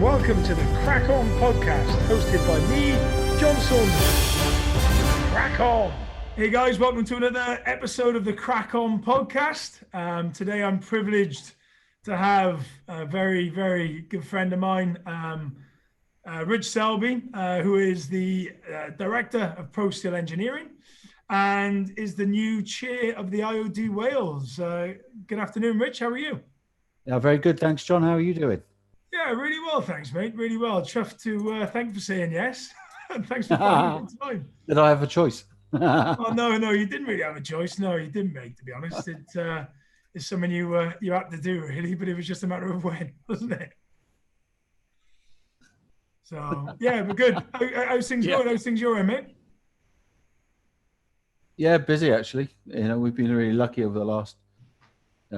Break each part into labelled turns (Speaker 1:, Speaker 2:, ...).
Speaker 1: welcome to the Crack On podcast, hosted by me, John Saunders. Crack On! Hey guys, welcome to another episode of the Crack On podcast. Today I'm privileged to have a very, very good friend of mine, Richard Selby, who is the Director of Pro Steel Engineering and is the new chair of the IOD Wales. Good afternoon, Rich. How are you?
Speaker 2: Yeah, very good. Thanks, John. How are you doing?
Speaker 1: Yeah, really well, thanks, mate. Really well. Chuffed to thank you for saying yes. And thanks for finding the time.
Speaker 2: Did I have a choice?
Speaker 1: Oh no, you didn't really have a choice. No, you didn't, mate. To be honest, it's something you had to do, really. But it was just a matter of when, wasn't it? So yeah, but good. How's things going? How's things your end, mate?
Speaker 2: Yeah, busy actually. We've been really lucky over the last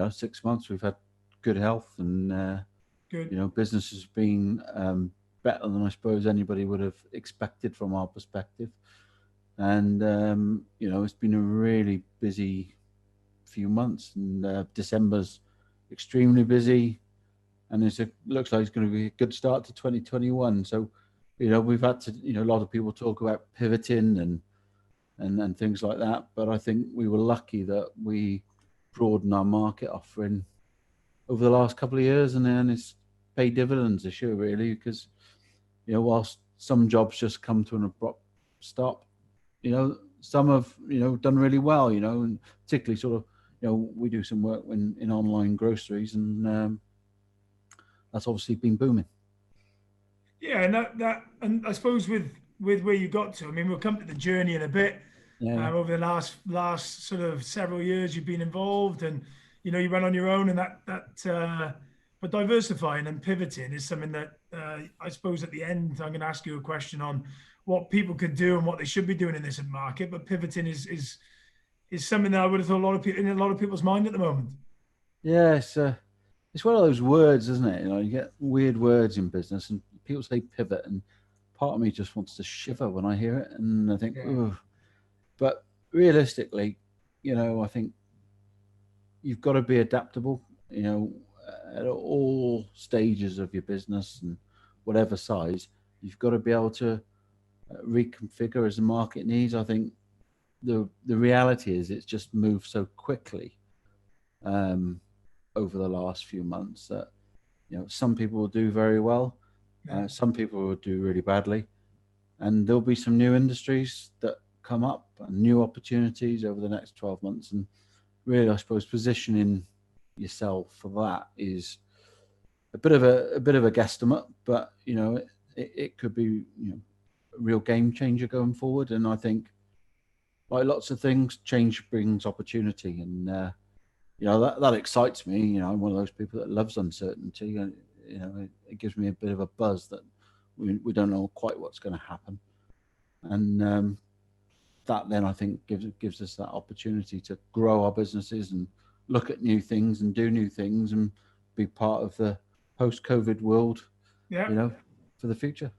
Speaker 2: 6 months. We've had good health and
Speaker 1: Good.
Speaker 2: business has been better than I suppose anybody would have expected from our perspective. And it's been a really busy few months, and December's extremely busy, and looks like it's going to be a good start to 2021. So we've had to a lot of people talk about pivoting and things like that, but I think we were lucky that we broadened our market offering over the last couple of years, and then it's paid dividends this year, really, because whilst some jobs just come to an abrupt stop, some have done really well, and particularly sort of we do some work in online groceries, and that's obviously been booming.
Speaker 1: Yeah, and I suppose with where you got to, I mean, we'll come to the journey in a bit.
Speaker 2: Yeah.
Speaker 1: Over the last sort of several years, you've been involved, and you went on your own, and but diversifying and pivoting is something that I suppose at the end I'm going to ask you a question on what people could do and what they should be doing in this market. But pivoting is something that I would have thought in a lot of people's mind at the moment.
Speaker 2: Yeah, it's one of those words, isn't it? You get weird words in business, and people say pivot, and part of me just wants to shiver when I hear it, and I think, ugh. But realistically, I think you've got to be adaptable, at all stages of your business and whatever size. You've got to be able to reconfigure as the market needs. I think the reality is it's just moved so quickly over the last few months that some people will do very well, some people will do really badly, and there'll be some new industries that come up and new opportunities over the next 12 months. And really, I suppose positioning yourself for that is a bit of a guesstimate, but it could be a real game changer going forward. And I think, like lots of things, change brings opportunity, and that excites me. I'm one of those people that loves uncertainty, and it gives me a bit of a buzz that we don't know quite what's going to happen, and that then I think gives us that opportunity to grow our businesses and look at new things and do new things and be part of the post-COVID world, for the future.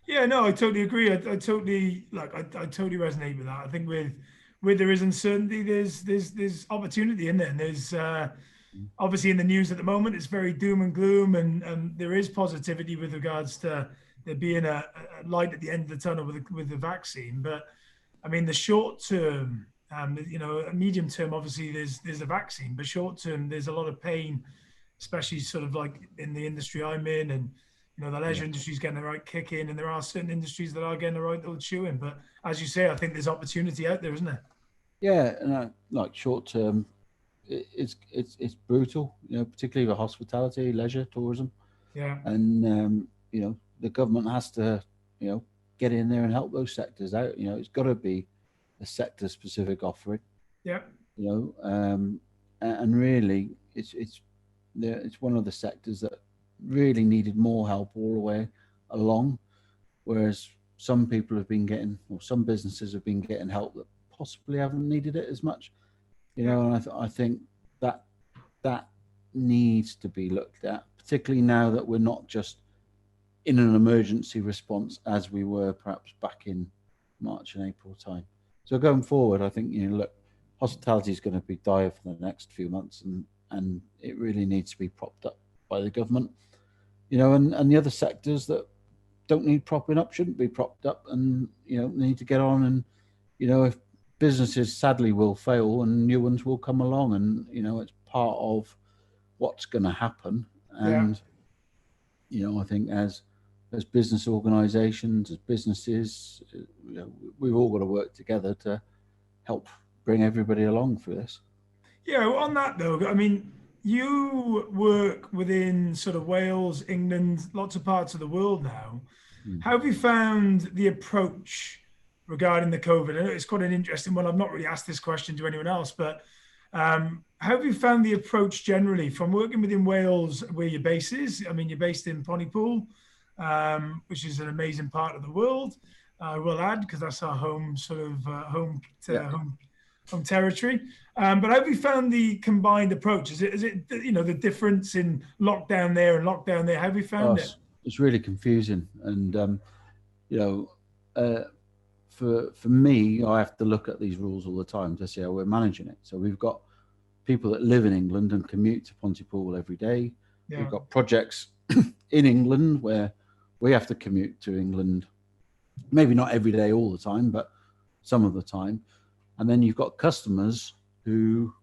Speaker 1: Yeah, no, I totally agree. I totally resonate with that. I think with there is uncertainty, there's opportunity in there, and there's obviously in the news at the moment it's very doom and gloom, and there is positivity with regards to there being a light at the end of the tunnel with the vaccine. But I mean, the short term, medium term, obviously there's a vaccine, but short term there's a lot of pain, especially sort of like in the industry I'm in, and the leisure industry is getting the right kick in, and there are certain industries that are getting the right old chew in. But as you say, I think there's opportunity out there, isn't there?
Speaker 2: Yeah, and like short term, it's brutal, particularly with hospitality, leisure, tourism.
Speaker 1: Yeah.
Speaker 2: And the government has to get in there and help those sectors out. It's got to be a sector specific offering.
Speaker 1: Yeah.
Speaker 2: And really, it's one of the sectors that really needed more help all the way along, whereas some people have been getting, or some businesses have been getting help that possibly haven't needed it as much. And I think that needs to be looked at, particularly now that we're not just in an emergency response as we were perhaps back in March and April time. So going forward, I think hospitality is going to be dire for the next few months, and it really needs to be propped up by the government. and the other sectors that don't need propping up shouldn't be propped up, and need to get on. And if businesses sadly will fail and new ones will come along, and it's part of what's going to happen.
Speaker 1: Yeah.
Speaker 2: And I think as business organizations, as businesses, we've all got to work together to help bring everybody along through this.
Speaker 1: Yeah, well, on that though, I mean, you work within sort of Wales, England, lots of parts of the world now.
Speaker 2: Mm.
Speaker 1: How have you found the approach regarding the COVID? I know it's quite an interesting one. I've not really asked this question to anyone else, but how have you found the approach generally from working within Wales, where your base is? I mean, you're based in Pontypool, which is an amazing part of the world. I will add, because that's our home sort of
Speaker 2: Yeah.
Speaker 1: home territory. But have you found the combined approach? Is it the difference in lockdown there and lockdown there? Have you
Speaker 2: Oh,
Speaker 1: found it?
Speaker 2: it's really confusing, and you know, uh, for me, I have to look at these rules all the time to see how we're managing it. So we've got people that live in England and commute to Pontypool every day. We've
Speaker 1: Yeah,
Speaker 2: got projects in England where we have to commute to England, maybe not every day all the time, but some of the time. And then you've got customers who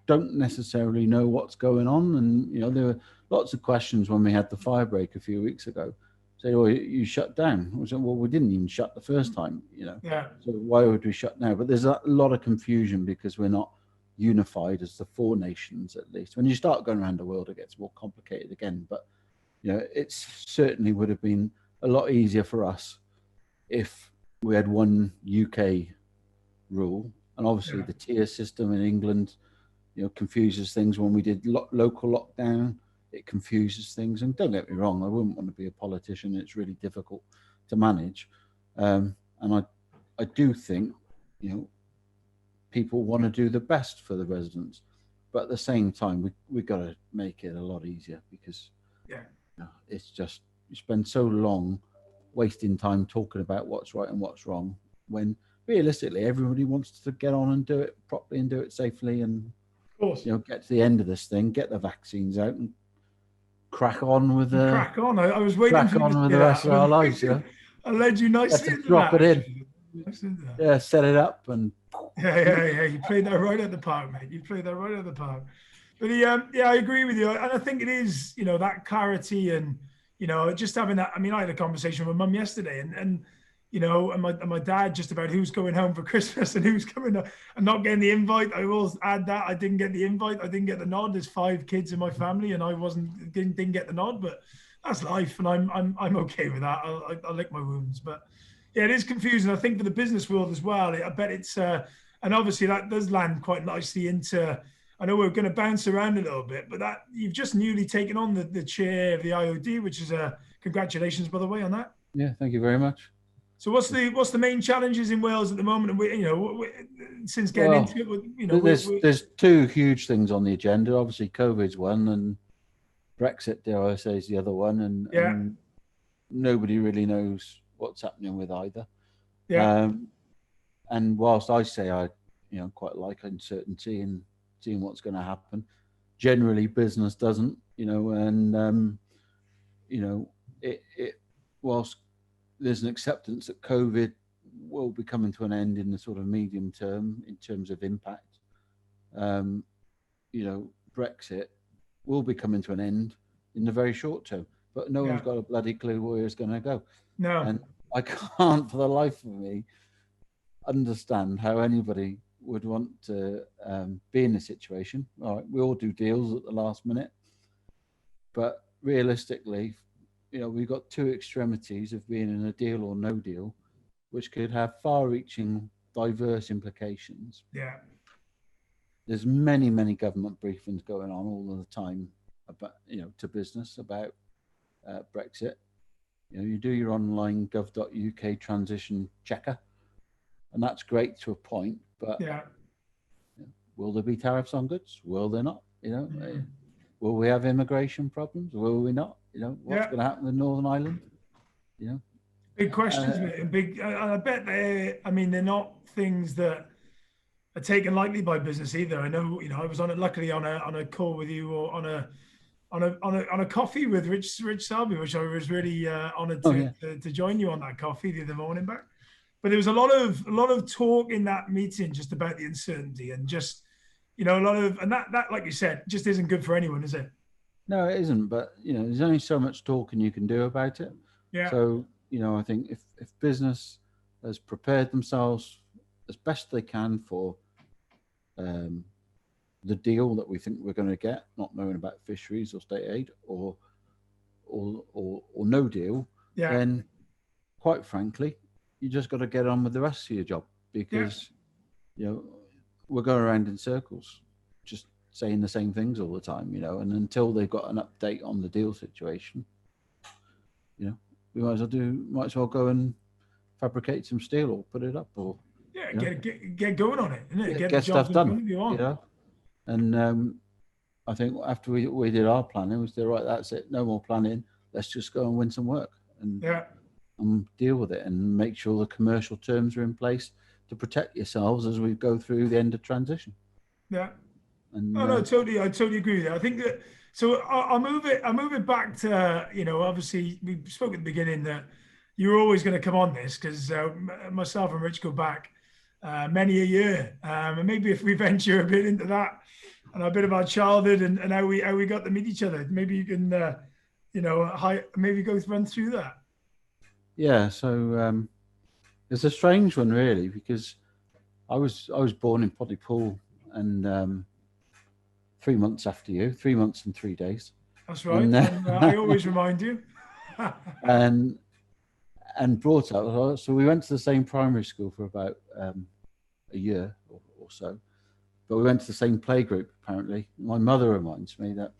Speaker 2: don't necessarily know what's going on. And there were lots of questions when we had the fire break a few weeks ago. Say, "Oh, you shut down." I said, "Well, we didn't even shut the first time,
Speaker 1: yeah,
Speaker 2: So why would we shut now?" But there's a lot of confusion because we're not unified as the four nations, at least. When you start going around the world, it gets more complicated again. But it certainly would have been a lot easier for us if we had one UK rule. And obviously,
Speaker 1: yeah.
Speaker 2: the tier system in England, confuses things. When we did local lockdown, it confuses things. And don't get me wrong, I wouldn't want to be a politician. It's really difficult to manage. And I do think, people want to do the best for the residents. But at the same time, we got to make it a lot easier, because
Speaker 1: Yeah.
Speaker 2: it's just, you spend so long wasting time talking about what's right and what's wrong, when realistically everybody wants to get on and do it properly and do it safely, and
Speaker 1: Of course.
Speaker 2: get to the end of this thing, get the vaccines out, and crack on with the
Speaker 1: Crack on. I was waiting for you to say that.
Speaker 2: rest of our lives.
Speaker 1: I led you
Speaker 2: Let's
Speaker 1: nicely
Speaker 2: just
Speaker 1: into
Speaker 2: drop
Speaker 1: that,
Speaker 2: it in.
Speaker 1: actually. Nice into that.
Speaker 2: Yeah, set it up, and
Speaker 1: Yeah. You played that right at the park, mate. You played that right at the park. But yeah, I agree with you, and I think it is, that clarity, and just having that. I mean, I had a conversation with my mum yesterday, and my dad, just about who's going home for Christmas and who's coming and not getting the invite. I will add that I didn't get the invite. I didn't get the nod. There's 5 kids in my family, and I didn't get the nod, but that's life, and I'm okay with that. I'll lick my wounds, but yeah, it is confusing. I think for the business world as well. I bet it's and obviously that does land quite nicely into. I know we're going to bounce around a little bit, but that you've just newly taken on the chair of the IOD, which is congratulations, by the way, on that.
Speaker 2: yeah, thank you very much.
Speaker 1: So what's the main challenges in Wales at the moment? And since getting
Speaker 2: Well,
Speaker 1: into it,
Speaker 2: there's two huge things on the agenda. Obviously, COVID's one, and Brexit, dare I say, is the other one,
Speaker 1: yeah,
Speaker 2: and nobody really knows what's happening with either.
Speaker 1: yeah,
Speaker 2: And whilst I say I, quite like uncertainty and seeing what's going to happen, generally business doesn't, and it whilst there's an acceptance that COVID will be coming to an end in the sort of medium term in terms of impact. Um, Brexit will be coming to an end in the very short term, but no
Speaker 1: yeah.
Speaker 2: one's got a bloody clue where it's going to go.
Speaker 1: No,
Speaker 2: And I can't, for the life of me, understand how anybody would want to be in this situation. All right, we all do deals at the last minute, but realistically, we've got two extremities of being in a deal or no deal, which could have far-reaching, diverse implications.
Speaker 1: yeah,
Speaker 2: There's many government briefings going on all of the time about, to business about Brexit. You do your online gov.uk transition checker, and that's great to a point, but
Speaker 1: yeah.
Speaker 2: will there be tariffs on goods? Will there not?
Speaker 1: Mm.
Speaker 2: Will we have immigration problems? Will we not? What's
Speaker 1: Yeah.
Speaker 2: going to happen with Northern Ireland?
Speaker 1: Big questions,
Speaker 2: Uh,
Speaker 1: mate. And big. I bet they. I mean, they're not things that are taken lightly by business either. I know. I was on it luckily on a call with you, or on a on a coffee with Rich Selby, which I was really honoured
Speaker 2: Oh yeah.
Speaker 1: to join you on that coffee the other morning back. But there was a lot of talk in that meeting just about the uncertainty and just a lot of and that like you said just isn't good for anyone, is it?
Speaker 2: No, it isn't. But there's only so much talking you can do about it.
Speaker 1: Yeah,
Speaker 2: So I think if business has prepared themselves as best they can for um, the deal that we think we're going to get, not knowing about fisheries or state aid or no deal,
Speaker 1: yeah,
Speaker 2: then quite frankly, you just got to get on with the rest of your job
Speaker 1: yeah,
Speaker 2: because you know we're going around in circles, just saying the same things all the time, and until they've got an update on the deal situation, we might as well go and fabricate some steel or put it up or
Speaker 1: yeah.
Speaker 2: you know
Speaker 1: Get going on it, isn't it? Get the
Speaker 2: get
Speaker 1: jobs
Speaker 2: stuff
Speaker 1: in
Speaker 2: done,
Speaker 1: front of you on.
Speaker 2: and I think after we did our planning, we said, right, that's it, no more planning, let's just go and win some work and
Speaker 1: Yeah,
Speaker 2: deal with it and make sure the commercial terms are in place to protect yourselves as we go through the end of transition.
Speaker 1: yeah.
Speaker 2: And
Speaker 1: Oh no, totally. I totally agree with that. I think that. So I'll move it. I'll move it back to Obviously, we spoke at the beginning that you were always going to come on this because myself and Rich go back many a year, and maybe if we venture a bit into that and a bit of our childhood and how we got to meet each other, maybe you can maybe go run through that.
Speaker 2: yeah, so it's a strange one really because I was born in Pontypool and 3 months after you, 3 months and 3 days,
Speaker 1: That's right,
Speaker 2: and
Speaker 1: and I always remind you.
Speaker 2: and and brought up. So we went to the same primary school for about a year or so, but we went to the same play group. Apparently, my mother reminds me that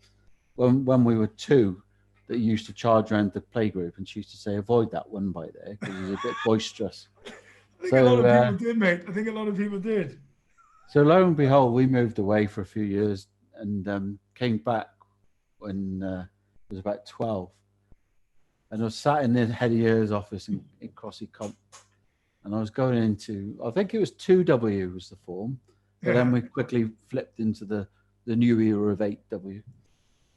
Speaker 2: when we were two, that you used to charge around the play group, and she used to say, "Avoid that one by there because he's a bit boisterous."
Speaker 1: I think a lot
Speaker 2: So,
Speaker 1: of people did, mate. I think a lot of people did.
Speaker 2: so lo and behold, we moved away for a few years and came back when I was about 12. And I was sat in the head of year's office in Crossy Comp, and I was going into, I think it was 2W was the form, but then
Speaker 1: Yeah,
Speaker 2: we quickly flipped into the new era of 8W.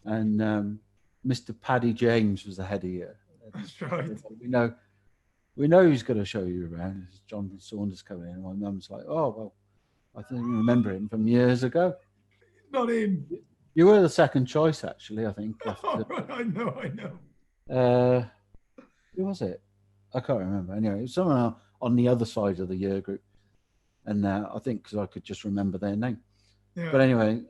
Speaker 2: And Mr. Paddy James was the head of year.
Speaker 1: that's right.
Speaker 2: We know, we know who's going to show you around. It's Jonathan Saunders coming in. And my mum's like, oh, well, I think you remember him from years ago.
Speaker 1: Not him.
Speaker 2: You were the second choice, actually, I think. After,
Speaker 1: I know, I know.
Speaker 2: uh, who was it? I can't remember. Anyway, it was someone on the other side of the year group. And I think because I could just remember their name.
Speaker 1: Yeah,
Speaker 2: But anyway,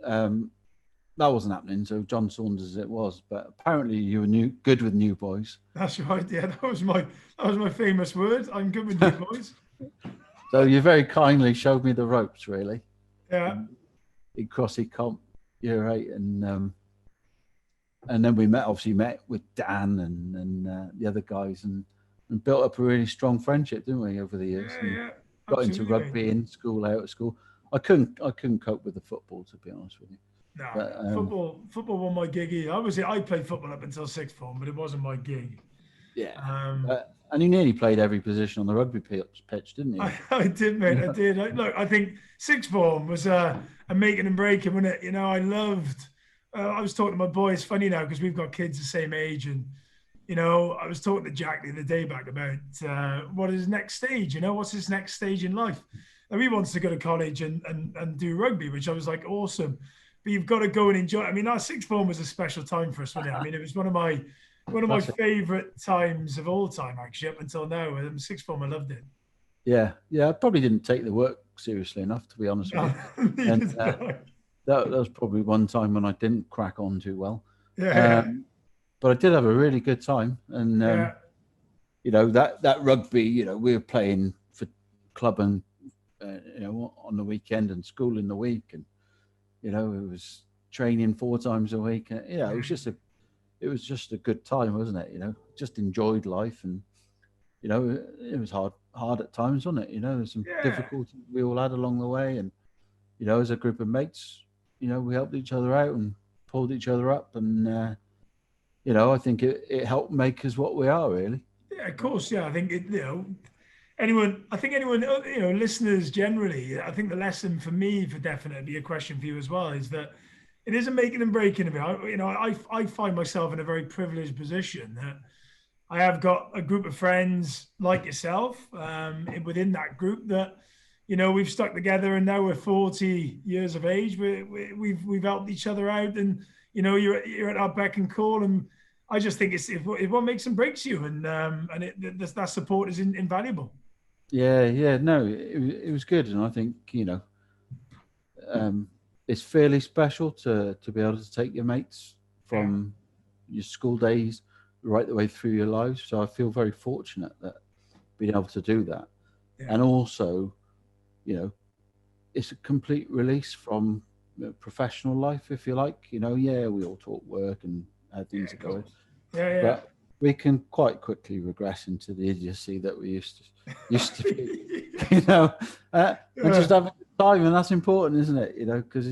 Speaker 2: that wasn't happening. So John Saunders it was. But apparently you were good with new boys.
Speaker 1: that's right. Yeah, that was my famous word. I'm good with you boys.
Speaker 2: So you very kindly showed me the ropes, really,
Speaker 1: Yeah,
Speaker 2: in Crossy Comp year 8. And then we met with Dan and the other guys and built up a really strong friendship, didn't we, over the years?
Speaker 1: yeah,
Speaker 2: And
Speaker 1: yeah.
Speaker 2: got into
Speaker 1: Absolutely, mate.
Speaker 2: rugby in school, out of school. I couldn't cope with the football, to be honest with you.
Speaker 1: No,
Speaker 2: But
Speaker 1: no. Football wasn't my gig either. I played football up until sixth form, but it wasn't my gig.
Speaker 2: yeah,
Speaker 1: Um,
Speaker 2: and you nearly played every position on the rugby pitch, didn't you?
Speaker 1: I did, mate. I did. Look, I think sixth form was a making and breaking, wasn't it? I loved. I was talking to my boy. It's funny now because we've got kids the same age, and I was talking to Jack the other day back about what is his next stage. What's his next stage in life? And he wants to go to college and do rugby, which I was like, awesome. But you've got to go and enjoy. I mean, our sixth form was a special time for us, wasn't it? I mean, it was one of my
Speaker 2: That's it.
Speaker 1: favorite times of all time, actually, up until now. Sixth form, I loved it.
Speaker 2: Yeah. I probably didn't take the work seriously enough, to be honest with
Speaker 1: No,
Speaker 2: you.
Speaker 1: neither
Speaker 2: And
Speaker 1: did I.
Speaker 2: that was probably one time when I didn't crack on too well.
Speaker 1: Yeah,
Speaker 2: Um, but I did have a really good time, and
Speaker 1: yeah,
Speaker 2: that rugby, we were playing for club and on the weekend and school in the week, and it was training 4 times a week. And, it was just a good time, wasn't it? Just enjoyed life, and it was hard at times, wasn't it? There's some
Speaker 1: yeah.
Speaker 2: difficulties we all had along the way, and as a group of mates, we helped each other out and pulled each other up, and I think it helped make us what we are, really.
Speaker 1: Yeah, of course. Yeah, I think anyone. I think anyone. Listeners generally. I think the lesson for me, for definite, be a question for you as well, is that it is a making and breaking of it. I find myself in a very privileged position that I have got a group of friends like yourself, within that group that, we've stuck together, and now we're 40 years of age. We've helped each other out, and you're at our beck and call. And I just think it's what makes and breaks you, and that support is invaluable.
Speaker 2: Yeah. No, it was good, and I think it's fairly special to be able to take your mates from your school days right the way through your lives. So I feel very fortunate that being able to do that, and also, it's a complete release from professional life, if you like. Yeah, we all talk work and how things are going, but we can quite quickly regress into the idiocy that we used to be, and just having time, and that's important, isn't it? Because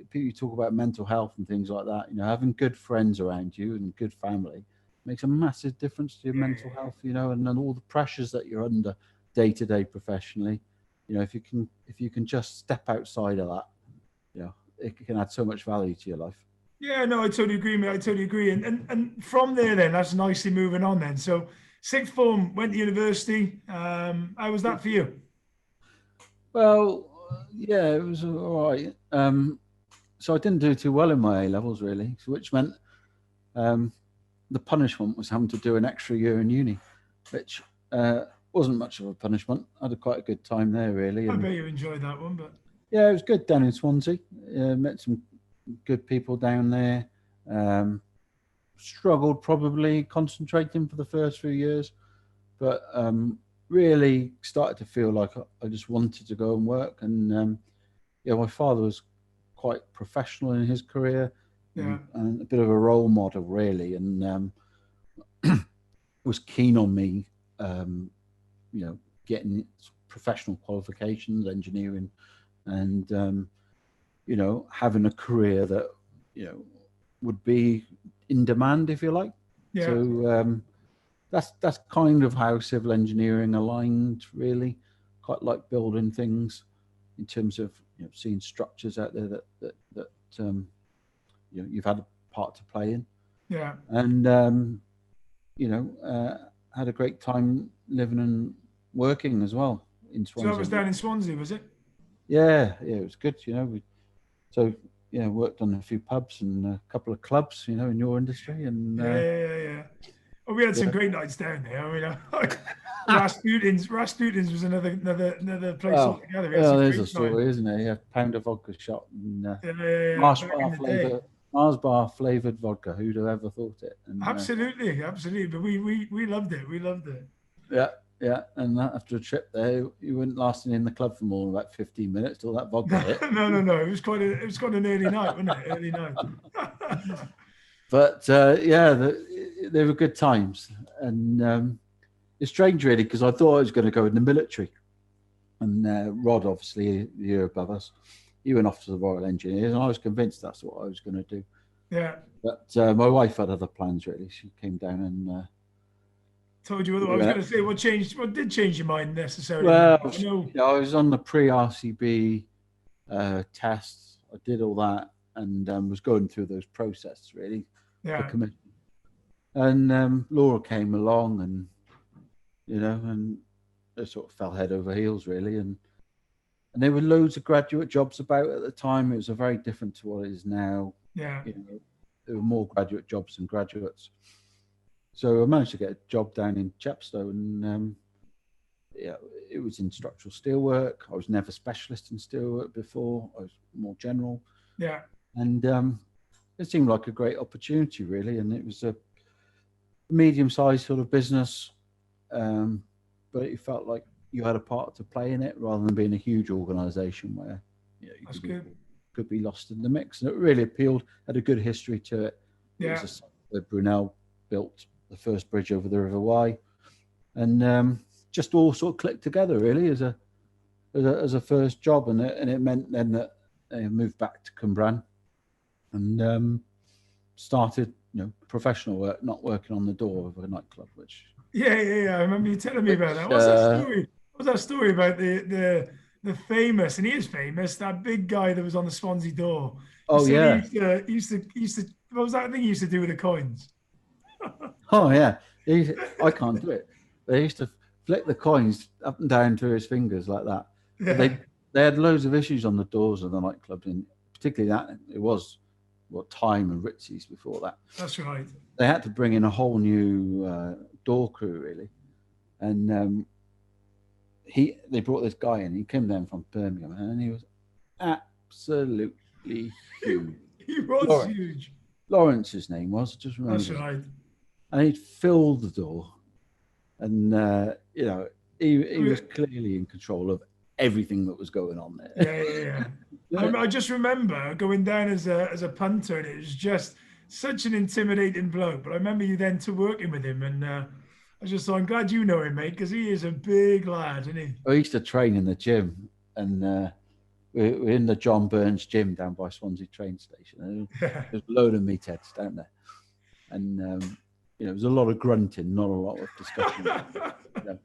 Speaker 2: people talk about mental health and things like that. Having good friends around you and good family makes a massive difference to your mental health. And then all the pressures that you're under day to day professionally. If you can just step outside of that, it can add so much value to your life.
Speaker 1: Yeah, no, I totally agree, mate. I totally agree. And from there, then that's nicely moving on. Then, so sixth form, went to university. How was that for you?
Speaker 2: Well, yeah, it was all right. So I didn't do too well in my A levels, really, which meant the punishment was having to do an extra year in uni, which wasn't much of a punishment. I had quite a good time there, really.
Speaker 1: I bet you enjoyed that one, but
Speaker 2: yeah, it was good down in Swansea. Met some good people down there. Struggled probably concentrating for the first few years, but really started to feel like I just wanted to go and work. And my father was quite professional in his career, and a bit of a role model, really, and was keen on me, getting professional qualifications, engineering, and having a career that would be in demand, if you like. So that's kind of how civil engineering aligned, really. Quite like building things in terms of seeing structures out there that you've had a part to play in. And had a great time living and working as well in Swansea.
Speaker 1: So that was down in Swansea, was it?
Speaker 2: Yeah, it was good. Worked on a few pubs and a couple of clubs, in your industry. And
Speaker 1: yeah. Well, we had some great nights down there. I mean, Rasputin's was another place altogether.
Speaker 2: There's a story, isn't there? Yeah, pound of vodka shot and Mars bar flavored vodka. Who'd have ever thought it? And,
Speaker 1: absolutely. But we loved it. We loved it.
Speaker 2: Yeah. And after a trip there, you weren't lasting in the club for more than about 15 minutes till that vodka hit.
Speaker 1: No. It was quite an early night, wasn't it? Early night.
Speaker 2: But they were good times, and it's strange, really, because I thought I was going to go in the military. And Rod, obviously, the year above us, he went off to the Royal Engineers, and I was convinced that's what I was going to do.
Speaker 1: Yeah.
Speaker 2: But my wife had other plans, really. She came down and
Speaker 1: told you what I was going to say. What did change your mind necessarily?
Speaker 2: Well, I was on the pre-RCB tests. I did all that and was going through those processes, really.
Speaker 1: Yeah.
Speaker 2: And Laura came along, and and it sort of fell head over heels, really. And there were loads of graduate jobs about at the time. It was a very different to what it is now.
Speaker 1: Yeah.
Speaker 2: There were more graduate jobs than graduates. So I managed to get a job down in Chepstow, and it was in structural steelwork. I was never specialist in steelwork before. I was more general.
Speaker 1: Yeah.
Speaker 2: And it seemed like a great opportunity, really. And it was a medium-sized sort of business, but it felt like you had a part to play in it rather than being a huge organisation where you could be lost in the mix. And it really appealed. Had a good history to it.
Speaker 1: Yeah.
Speaker 2: It was a site where Brunel built the first bridge over the River Wye, and just all sort of clicked together, really, as a first job. And it meant then that I moved back to Cwmbran and started professional work, not working on the door of a nightclub. Which
Speaker 1: I remember you telling me about that. What's that story? What's that story about the famous, and he is famous, that big guy that was on the Swansea door?
Speaker 2: Oh
Speaker 1: said he
Speaker 2: yeah.
Speaker 1: used to. What was that thing he used to do with the coins?
Speaker 2: Oh yeah. I can't do it. They used to flick the coins up and down to his fingers like that. But
Speaker 1: Yeah,
Speaker 2: they had loads of issues on the doors of the nightclubs, and particularly that it was what Time and Ritzy's before that.
Speaker 1: that's right.
Speaker 2: They had to bring in a whole new door crew really, and they brought this guy in. He came down from Birmingham, and he was absolutely huge.
Speaker 1: He was
Speaker 2: Lawrence,
Speaker 1: huge.
Speaker 2: Lawrence, his name was. I just
Speaker 1: That's
Speaker 2: remembered,
Speaker 1: right.
Speaker 2: and he'd filled the door, and he was
Speaker 1: I
Speaker 2: clearly in control of everything that was going on there.
Speaker 1: Yeah, yeah, yeah.
Speaker 2: Yeah.
Speaker 1: I just remember going down as a punter, and it was just such an intimidating bloke. But I remember you then to working with him, and I just thought, I'm glad you know him, mate, because he is a big lad, isn't he?
Speaker 2: I used to train in the gym, and we're in the John Burns gym down by Swansea train station. And
Speaker 1: Yeah.
Speaker 2: there's a load of meatheads down there, and there's a lot of grunting, not a lot of discussion. You know.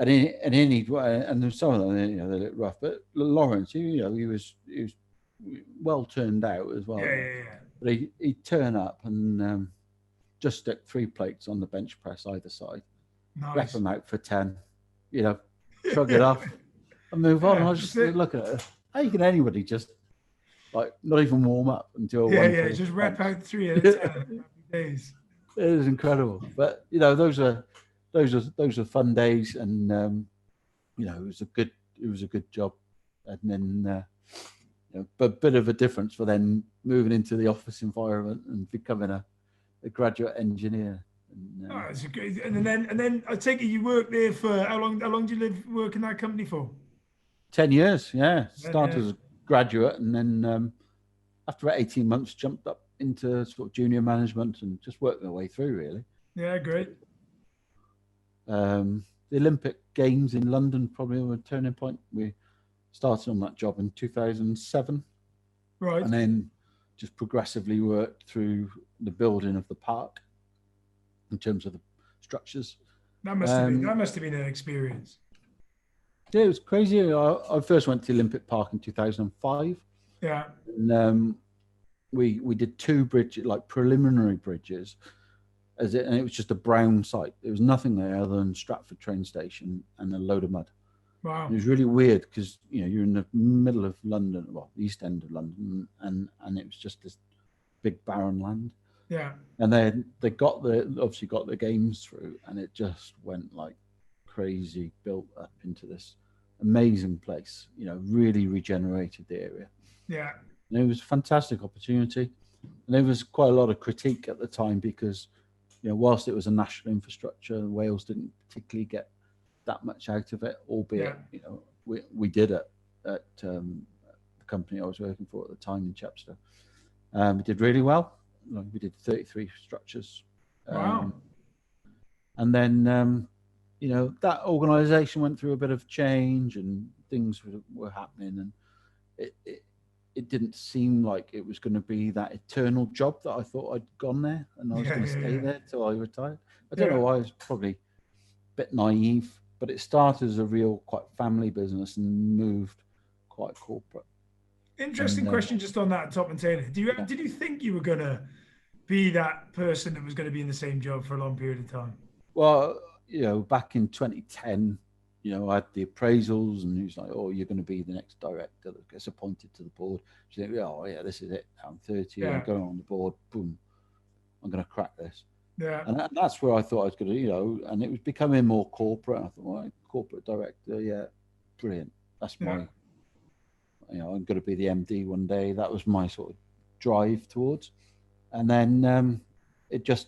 Speaker 2: And some of them, they look rough. But Lawrence, he was well turned out as well.
Speaker 1: Yeah, yeah, yeah.
Speaker 2: But he'd turn up and just stick 3 plates on the bench press either side, rep
Speaker 1: Nice.
Speaker 2: them out for 10, shrug it off and move on. And I was
Speaker 1: That's
Speaker 2: just
Speaker 1: it.
Speaker 2: looking at it. How can anybody just like not even warm up until
Speaker 1: Yeah,
Speaker 2: one
Speaker 1: yeah.
Speaker 2: full
Speaker 1: Just rep
Speaker 2: punch?
Speaker 1: out 3 out of 10. Happy days.
Speaker 2: It is incredible. But those are fun days, and it was a good job. And then but bit of a difference for then moving into the office environment and becoming a graduate engineer. And,
Speaker 1: Oh, it's a great, and then I take it you worked there for how long? How long did you live work in that company for?
Speaker 2: 10 years, yeah.
Speaker 1: Yeah,
Speaker 2: Started
Speaker 1: yeah.
Speaker 2: as a graduate, and then after about 18 months, jumped up into sort of junior management and just worked their way through, really.
Speaker 1: Yeah, great.
Speaker 2: The Olympic Games in London probably were a turning point. We started on that job in 2007,
Speaker 1: Right.
Speaker 2: and then just progressively worked through the building of the park in terms of the structures.
Speaker 1: That must have been
Speaker 2: Um,
Speaker 1: that must have been an experience.
Speaker 2: yeah, it was crazy. I first went to Olympic Park in 2005,
Speaker 1: Yeah.
Speaker 2: and we did 2 bridges, like preliminary bridges, and it was just a brown site. There was nothing there other than Stratford train station and a load of mud.
Speaker 1: Wow.
Speaker 2: And it was really weird because you're in the middle of London, well, the east end of London, and it was just this big barren land.
Speaker 1: Yeah.
Speaker 2: And then they obviously got the games through, and it just went like crazy, built up into this amazing place. Really regenerated the area.
Speaker 1: Yeah.
Speaker 2: And it was a fantastic opportunity. And there was quite a lot of critique at the time because, whilst it was a national infrastructure, Wales didn't particularly get that much out of it, albeit, we did it at the company I was working for at the time in Chepstow. We did really well. We did 33 structures.
Speaker 1: Wow.
Speaker 2: And then, that organisation went through a bit of change and things were happening, and it didn't seem like it was going to be that eternal job that I thought I'd gone there and I was going to stay there till I retired. I don't know why. I was probably a bit naive, but it started as a real quite family business and moved quite corporate.
Speaker 1: Interesting question just on that, Top and Taylor. Did you think you were gonna be that person that was going to be in the same job for a long period of time?
Speaker 2: Well, back in 2010, I had the appraisals, and he was like, "Oh, you're going to be the next director that gets appointed to the board." So you think, "Oh, yeah, this is it. I'm 30.
Speaker 1: Yeah.
Speaker 2: I'm going on the board. Boom, I'm going to crack this."
Speaker 1: Yeah.
Speaker 2: And that's where I thought I was going to, and it was becoming more corporate. I thought, well, corporate director, yeah, brilliant. That's my, I'm going to be the MD one day. That was my sort of drive towards. And then it just,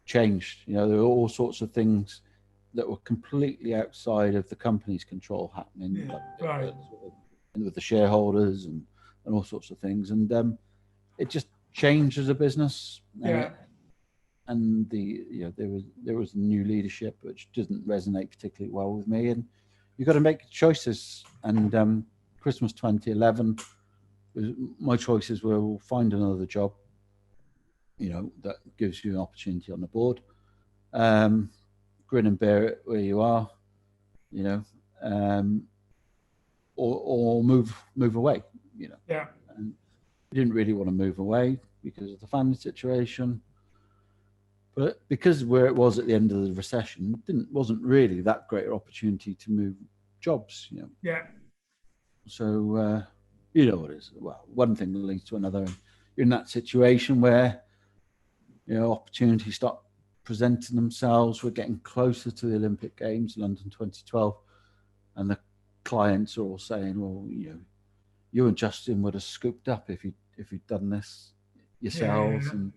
Speaker 2: changed. There were all sorts of things that were completely outside of the company's control happening,
Speaker 1: Right.
Speaker 2: with the shareholders and all sorts of things. And it just changed as a business.
Speaker 1: Yeah.
Speaker 2: And there was new leadership which didn't resonate particularly well with me, and you've got to make choices. And Christmas 2011, my choices were, we'll find another job, that gives you an opportunity on the board. Grin and bear it where you are, or move away,
Speaker 1: Yeah.
Speaker 2: We didn't really want to move away because of the family situation. But because where it was at the end of the recession, wasn't really that great an opportunity to move jobs,
Speaker 1: Yeah.
Speaker 2: So you know what it is. Well, one thing leads to another, and you're in that situation where opportunities start presenting themselves. We're getting closer to the Olympic Games, London 2012, and the clients are all saying, "Well, you and Justin would have scooped up if you'd done this yourselves,"
Speaker 1: Yeah.
Speaker 2: and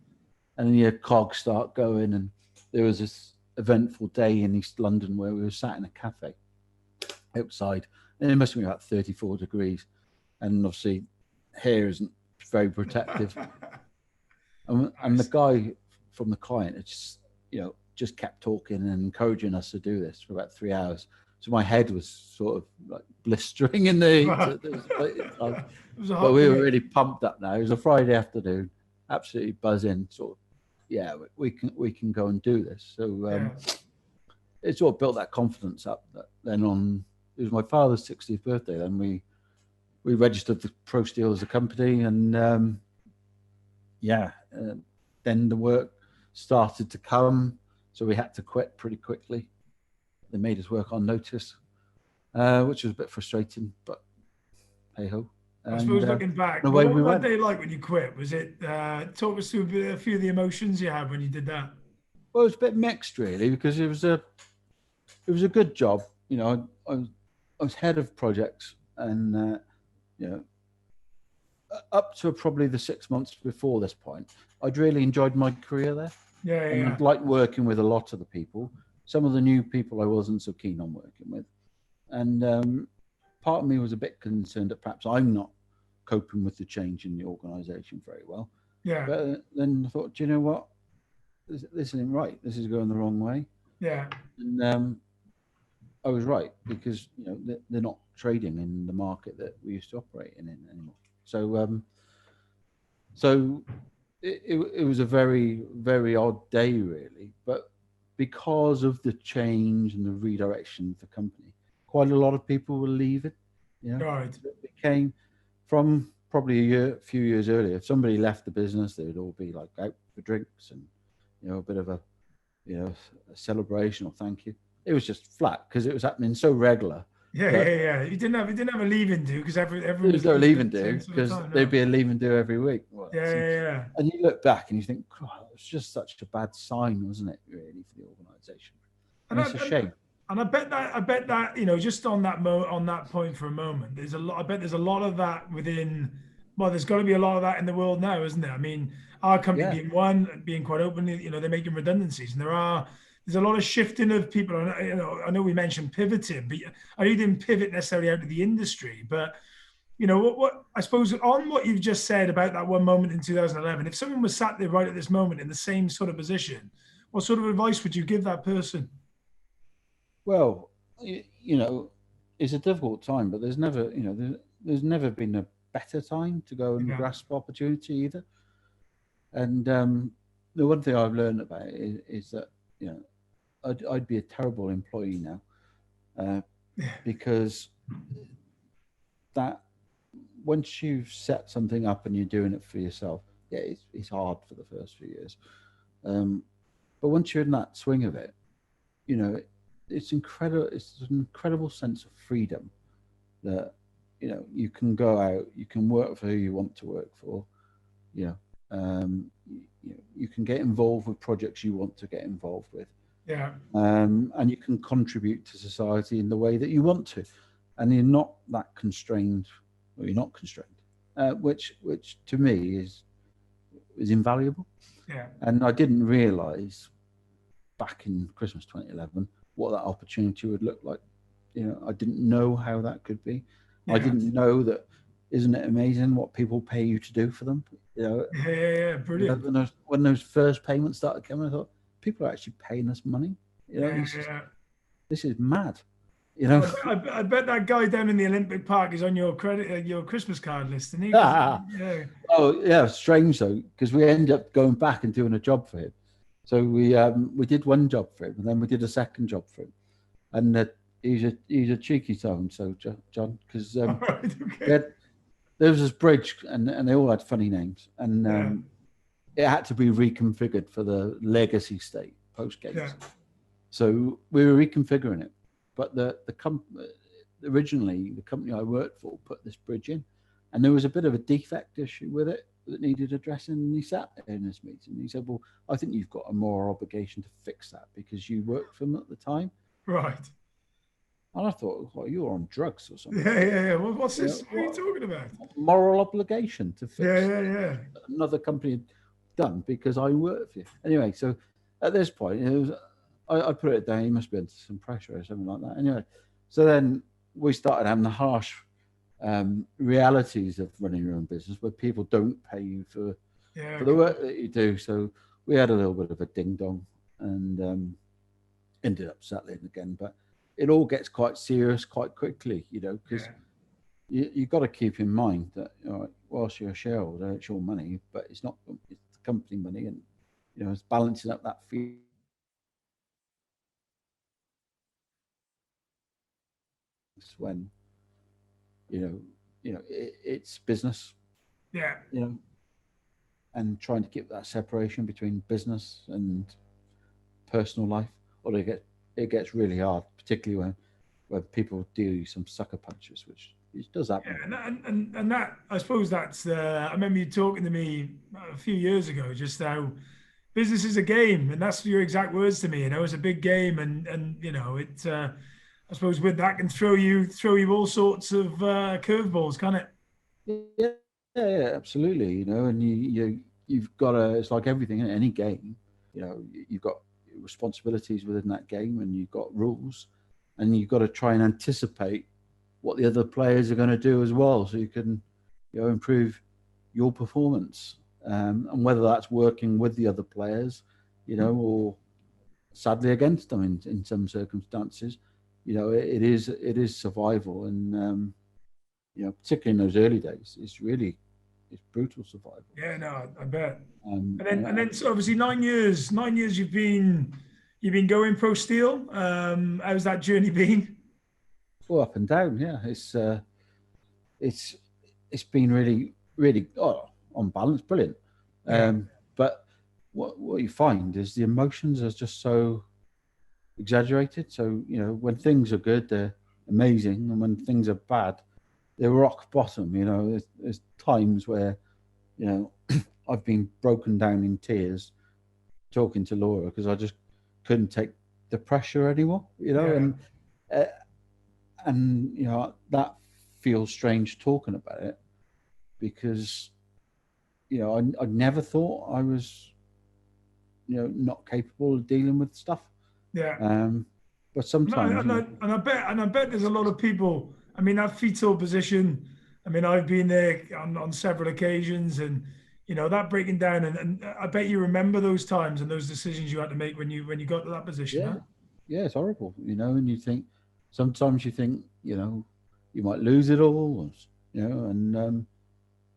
Speaker 2: then your cogs start going. And there was this eventful day in East London where we were sat in a cafe outside, and it must have been about 34 degrees, and obviously hair isn't very protective. And the guy from the client had just kept talking and encouraging us to do this for about 3 hours. So my head was sort of like blistering in the heat. But we were really pumped up now. It was a Friday afternoon, absolutely buzzing. Sort of, yeah, we can go and do this. So it sort of built that confidence up. That then it was my father's 60th birthday. Then we registered the Pro Steel as a company, and then the work started to come. So we had to quit pretty quickly. They made us work on notice, which was a bit frustrating, but hey ho.
Speaker 1: I suppose looking back, what was that day like when you quit? Was it, talk us through a few of the emotions you had when you did that?
Speaker 2: Well, it was a bit mixed really, because it was a good job. I was head of projects, and up to probably the 6 months before this point, I'd really enjoyed my career there. And I'd liked working with a lot of the people. Some of the new people I wasn't so keen on working with. And part of me was a bit concerned that perhaps I'm not coping with the change in the organisation very well.
Speaker 1: Yeah.
Speaker 2: But then I thought, do you know what? This isn't right. This is going the wrong way.
Speaker 1: Yeah.
Speaker 2: And I was right, because they're not trading in the market that we used to operate in anymore. So it was a very, very odd day, really. But because of the change and the redirection of the company, quite a lot of people were leaving.
Speaker 1: Right.
Speaker 2: It became, from probably a few years earlier, if somebody left the business, they would all be like out for drinks and a bit of a a celebration or thank you. It was just flat because it was happening so regular.
Speaker 1: Yeah. You didn't have a leaving do, because everyone
Speaker 2: There was no leaving
Speaker 1: the
Speaker 2: do,
Speaker 1: sort of
Speaker 2: because
Speaker 1: time,
Speaker 2: there'd be a leaving do every week. Well,
Speaker 1: Yeah.
Speaker 2: And you look back and you think, God, it was just such a bad sign, wasn't it, really, for the organisation? And it's a shame.
Speaker 1: And I bet that just on that point for a moment, there's a lot. I bet there's a lot of that within. Well, there's got to be a lot of that in the world now, isn't there? I mean, our company
Speaker 2: Yeah.
Speaker 1: being one, being quite open, they're making redundancies, and there's a lot of shifting of people. I know we mentioned pivoting, but I didn't pivot necessarily out of the industry. But what I suppose on what you've just said about that one moment in 2011, if someone was sat there right at this moment in the same sort of position, what sort of advice would you give that person?
Speaker 2: Well, it's a difficult time, but there's never, there's never been a better time to go and grasp opportunity either. And the one thing I've learned about it is that I'd be a terrible employee now, because that once you've set something up and you're doing it for yourself, it's hard for the first few years, but once you're in that swing of it, it's incredible. It's an incredible sense of freedom that you can go out, you can work for who you want to work for, you can get involved with projects you want to get involved with, and you can contribute to society in the way that you want to, and you're not that constrained, or you're not constrained, which to me is invaluable. And I didn't realize back in Christmas 2011 what that opportunity would look like. I didn't know how that could be. I didn't know that. Isn't it amazing what people pay you to do for them?
Speaker 1: Brilliant.
Speaker 2: When those first payments started coming, I thought, people are actually paying us money. This is mad.
Speaker 1: I bet that guy down in the Olympic Park is on your Christmas card list, isn't he?
Speaker 2: Oh yeah, strange though, because we ended up going back and doing a job for him. So we did one job for him, and then we did a second job for him, and he's a cheeky tone. So John, because there was this bridge, and they all had funny names, and
Speaker 1: Yeah.
Speaker 2: it had to be reconfigured for the legacy state post
Speaker 1: Yeah.
Speaker 2: gates. So we were reconfiguring it, but originally the company I worked for put this bridge in, and there was a bit of a defect issue with it that needed addressing. And he sat there in this meeting. And he said, "Well, I think you've got a moral obligation to fix that because you worked for them at the time."
Speaker 1: Right.
Speaker 2: And I thought, "Well, you're on drugs or something."
Speaker 1: Yeah. Yeah. Yeah. What's
Speaker 2: You
Speaker 1: this?
Speaker 2: know,
Speaker 1: What are you talking about?
Speaker 2: moral obligation to
Speaker 1: Yeah.
Speaker 2: fix
Speaker 1: Yeah. Yeah.
Speaker 2: another company had done because I work for you. Anyway, so at this point, it was, I put it down. He must be under some pressure or something like that. Anyway, so then we started having the harsh realities of running your own business, where people don't pay you
Speaker 1: Yeah.
Speaker 2: for the work that you do. So we had a little bit of a ding dong, and ended up settling again. But it all gets quite serious quite quickly, because
Speaker 1: Yeah.
Speaker 2: you've got to keep in mind that, whilst you're a shareholder, it's your money, but it's not, it's the company money, and it's balancing up that fee when it's business,
Speaker 1: Yeah.
Speaker 2: you know, and trying to keep that separation between business and personal life, or it gets really hard, particularly when people do some sucker punches, which it does
Speaker 1: Yeah,
Speaker 2: happen.
Speaker 1: and that, I suppose that's I remember you talking to me a few years ago, just how business is a game, and that's your exact words to me. It's a big game, and it. I suppose with that can throw you all sorts of curveballs, can it?
Speaker 2: Yeah, yeah, absolutely. And you've got to. It's like everything in any game. You've got responsibilities within that game, and you've got rules, and you've got to try and anticipate what the other players are going to do as well, so you can, improve your performance, and whether that's working with the other players, or sadly against them in some circumstances. It is survival, and particularly in those early days, it's brutal survival.
Speaker 1: Yeah, no, I bet.
Speaker 2: Um,
Speaker 1: And then so obviously 9 years, 9 years you've been going pro steel. How's that journey been?
Speaker 2: well, up and down, yeah. It's it's been really, really, on balance, brilliant.
Speaker 1: Yeah,
Speaker 2: But what you find is the emotions are just so exaggerated. So when things are good, they're amazing, and when things are bad, they're rock bottom. There's times where you know I've been broken down in tears talking to Laura because I just couldn't take the pressure anymore.
Speaker 1: yeah,
Speaker 2: Uh, and that feels strange talking about it because I never thought I was not capable of dealing with stuff.
Speaker 1: yeah.
Speaker 2: Um, but
Speaker 1: And
Speaker 2: sometimes
Speaker 1: I bet there's a lot of people. I mean, that fetal position. I mean, I've been there on several occasions, and that breaking down, and I bet you remember those times and those decisions you had to make when you got to that position,
Speaker 2: yeah,
Speaker 1: huh?
Speaker 2: yeah, it's horrible, and you think sometimes you think you might lose it all, and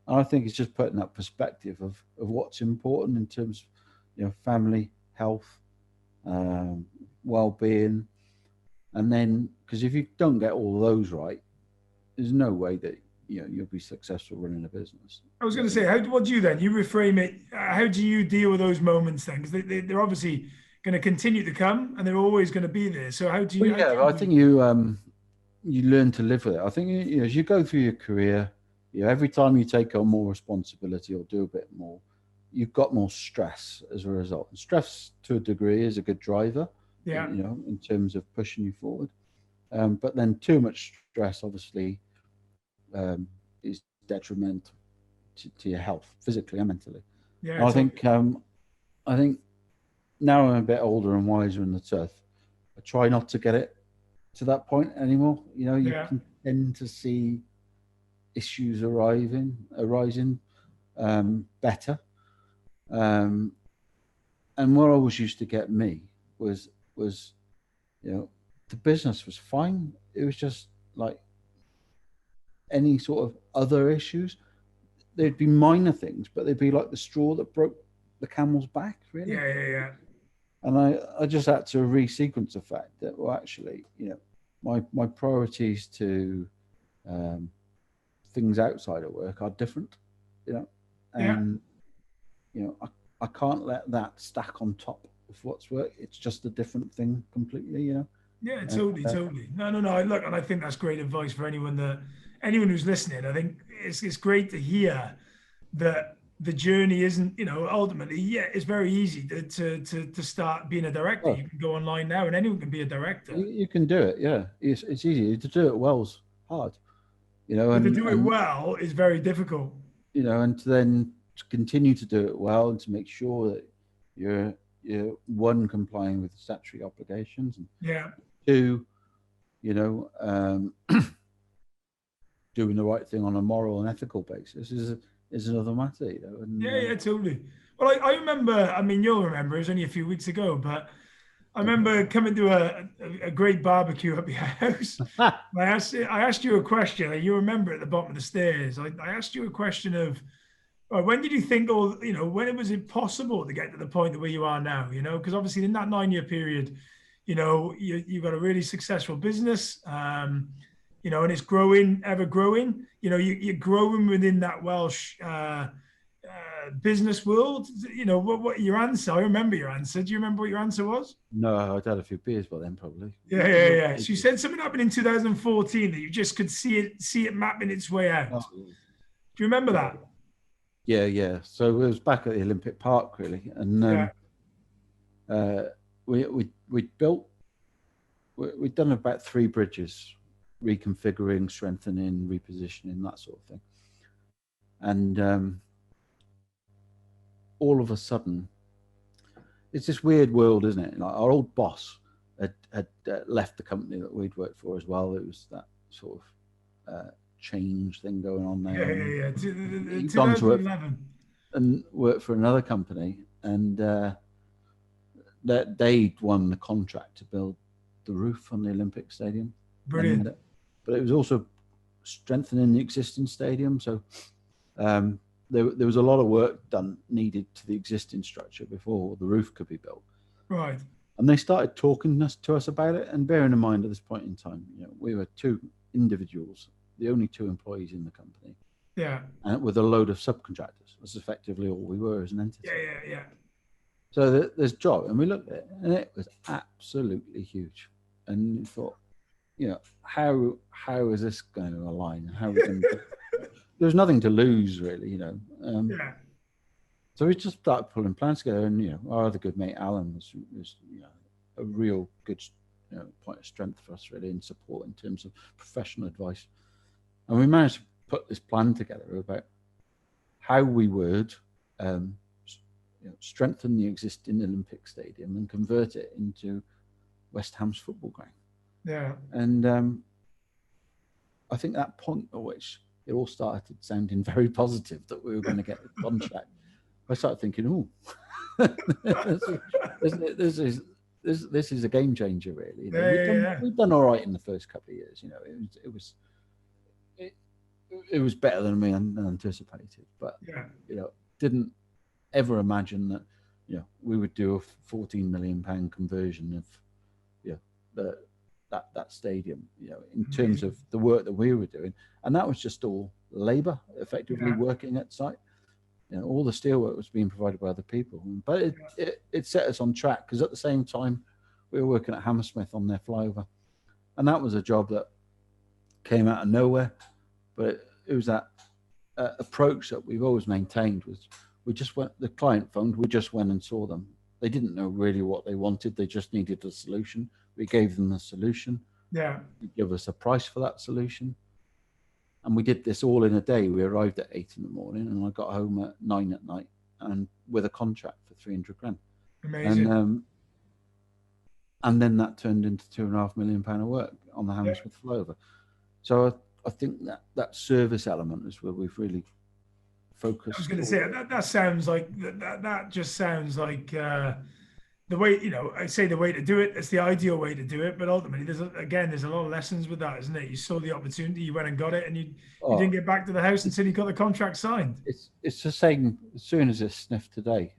Speaker 2: I think it's just putting that perspective of what's important in terms of family, health, um, well-being, and then because if you don't get all of those right, there's no way that you'll be successful running a business.
Speaker 1: I was going to say, what do you then? You reframe it. How do you deal with those moments then? Because they're obviously going to continue to come, and they're always going to be there. So how do
Speaker 2: Well,
Speaker 1: you? How do
Speaker 2: yeah,
Speaker 1: you
Speaker 2: I
Speaker 1: deal?
Speaker 2: think you learn to live with it. I think as you go through your career, every time you take on more responsibility or do a bit more, you've got more stress as a result. And stress, to a degree, is a good driver,
Speaker 1: Yeah,
Speaker 2: in terms of pushing you forward. But then too much stress, obviously, is detrimental to your health, physically and mentally.
Speaker 1: yeah,
Speaker 2: And
Speaker 1: totally.
Speaker 2: I think now I'm a bit older and wiser in the turf. I try not to get it to that point anymore. You
Speaker 1: Yeah,
Speaker 2: can tend to see issues arising better. Um, and what always used to get me was the business was fine. It was just like any sort of other issues. There'd be minor things, but they'd be like the straw that broke the camel's back, really.
Speaker 1: yeah, yeah, yeah,
Speaker 2: And I just had to resequence the fact that, well, actually, my priorities to um, things outside of work are different, you know,
Speaker 1: Yeah.
Speaker 2: and I can't let that stack on top of what's work. It's just a different thing completely, you know.
Speaker 1: Yeah,
Speaker 2: And,
Speaker 1: totally, totally. No. Look, and I think that's great advice for anyone who's listening. I think it's great to hear that the journey isn't, ultimately, yeah, it's very easy to start being a director.
Speaker 2: oh,
Speaker 1: You can go online now, and anyone can be a director.
Speaker 2: you can do it. Yeah, it's easy to do it. Well's hard, you know,
Speaker 1: But to
Speaker 2: and
Speaker 1: do it well is very difficult.
Speaker 2: and to then to continue to do it well and to make sure that you're one complying with statutory obligations and
Speaker 1: Yeah.
Speaker 2: two, doing the right thing on a moral and ethical basis is another matter, and
Speaker 1: Yeah, totally. Well, I remember, I mean, you'll remember, it was only a few weeks ago, but I remember coming to a great barbecue at your house. I asked you a question, and you remember at the bottom of the stairs. I asked you a question of, when did you think, or when was it possible to get to the point where you are now? Because obviously in that 9-year period, you've got a really successful business, and it's growing, ever growing. You're growing within that Welsh business world. What your answer? I remember your answer. Do you remember what your answer was?
Speaker 2: no, I'd had a few beers by then probably.
Speaker 1: Yeah. So you said something happened in 2014 that you just could see it mapping its way out.
Speaker 2: Oh,
Speaker 1: Do you remember that?
Speaker 2: yeah. So it was back at the Olympic Park really, and
Speaker 1: Yeah.
Speaker 2: we'd built, we'd done about 3 bridges, reconfiguring, strengthening, repositioning, that sort of thing, and all of a sudden, it's this weird world, isn't it? Like our old boss had left the company that we'd worked for as well. It was that sort of change thing going on there.
Speaker 1: Yeah.
Speaker 2: He'd gone to work
Speaker 1: 2011.
Speaker 2: and worked for another company, and that they'd won the contract to build the roof on the Olympic Stadium.
Speaker 1: Brilliant.
Speaker 2: But it was also strengthening the existing stadium. So there was a lot of work done needed to the existing structure before the roof could be built.
Speaker 1: Right.
Speaker 2: And they started talking to us about it. And bearing in mind at this point in time, we were 2 individuals, the only 2 employees in the company,
Speaker 1: Yeah.
Speaker 2: and with a load of subcontractors. That's effectively all we were as an entity.
Speaker 1: Yeah.
Speaker 2: So there's job, and we looked at it, and it was absolutely huge. And you thought, how is this going to align? How are we going to? There was nothing to lose, really,
Speaker 1: Yeah.
Speaker 2: So we just started pulling plans together, and our other good mate Alan was a real good point of strength for us, really, in support in terms of professional advice. And we managed to put this plan together about how we would strengthen the existing Olympic Stadium and convert it into West Ham's football ground.
Speaker 1: Yeah.
Speaker 2: And I think that point at which it all started sounding very positive that we were going to get the contract, I started thinking, this is a game changer, really. We've done all right in the first couple of years. It was better than we anticipated, but didn't ever imagine that we would do a £14 million conversion of that stadium, in terms of the work that we were doing. And that was just all labor effectively working at site. All the steelwork was being provided by other people, but it set us on track, because at the same time we were working at Hammersmith on their flyover, and that was a job that came out of nowhere. But it was that approach that we've always maintained. Was we just went, the client phoned, we just went and saw them. They didn't know really what they wanted. They just needed a solution. We gave them the solution.
Speaker 1: Yeah.
Speaker 2: They gave us a price for that solution. And we did this all in a day. We arrived at 8 in the morning, and I got home at 9 at night, and with a contract for 300 grand.
Speaker 1: Amazing.
Speaker 2: And then that turned into £2.5 million of work on the Hammersmith flyover. So I think that service element is where we've really focused.
Speaker 1: I was going to say that sounds like that just sounds like the way, I'd say the way to do it. It's the ideal way to do it, but ultimately there's a lot of lessons with that, isn't it? You saw the opportunity, you went and got it, and you didn't get back to the house until you got the contract signed.
Speaker 2: It's the same. As soon as it's sniffed today,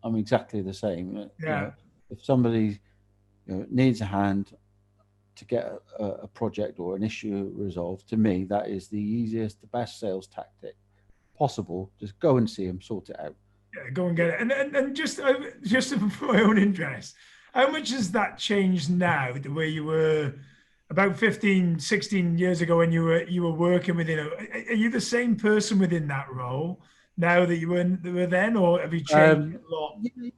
Speaker 2: I'm exactly the same.
Speaker 1: Yeah.
Speaker 2: If somebody needs a hand, to get a project or an issue resolved, to me, that is the easiest, the best sales tactic possible. Just go and see them, sort it out.
Speaker 1: Yeah, go and get it. And just for my own interest, how much has that changed now the way you were about 15, 16 years ago when you were working within are you the same person within that role now that you were then, or have you changed
Speaker 2: Um,
Speaker 1: a lot?
Speaker 2: yeah,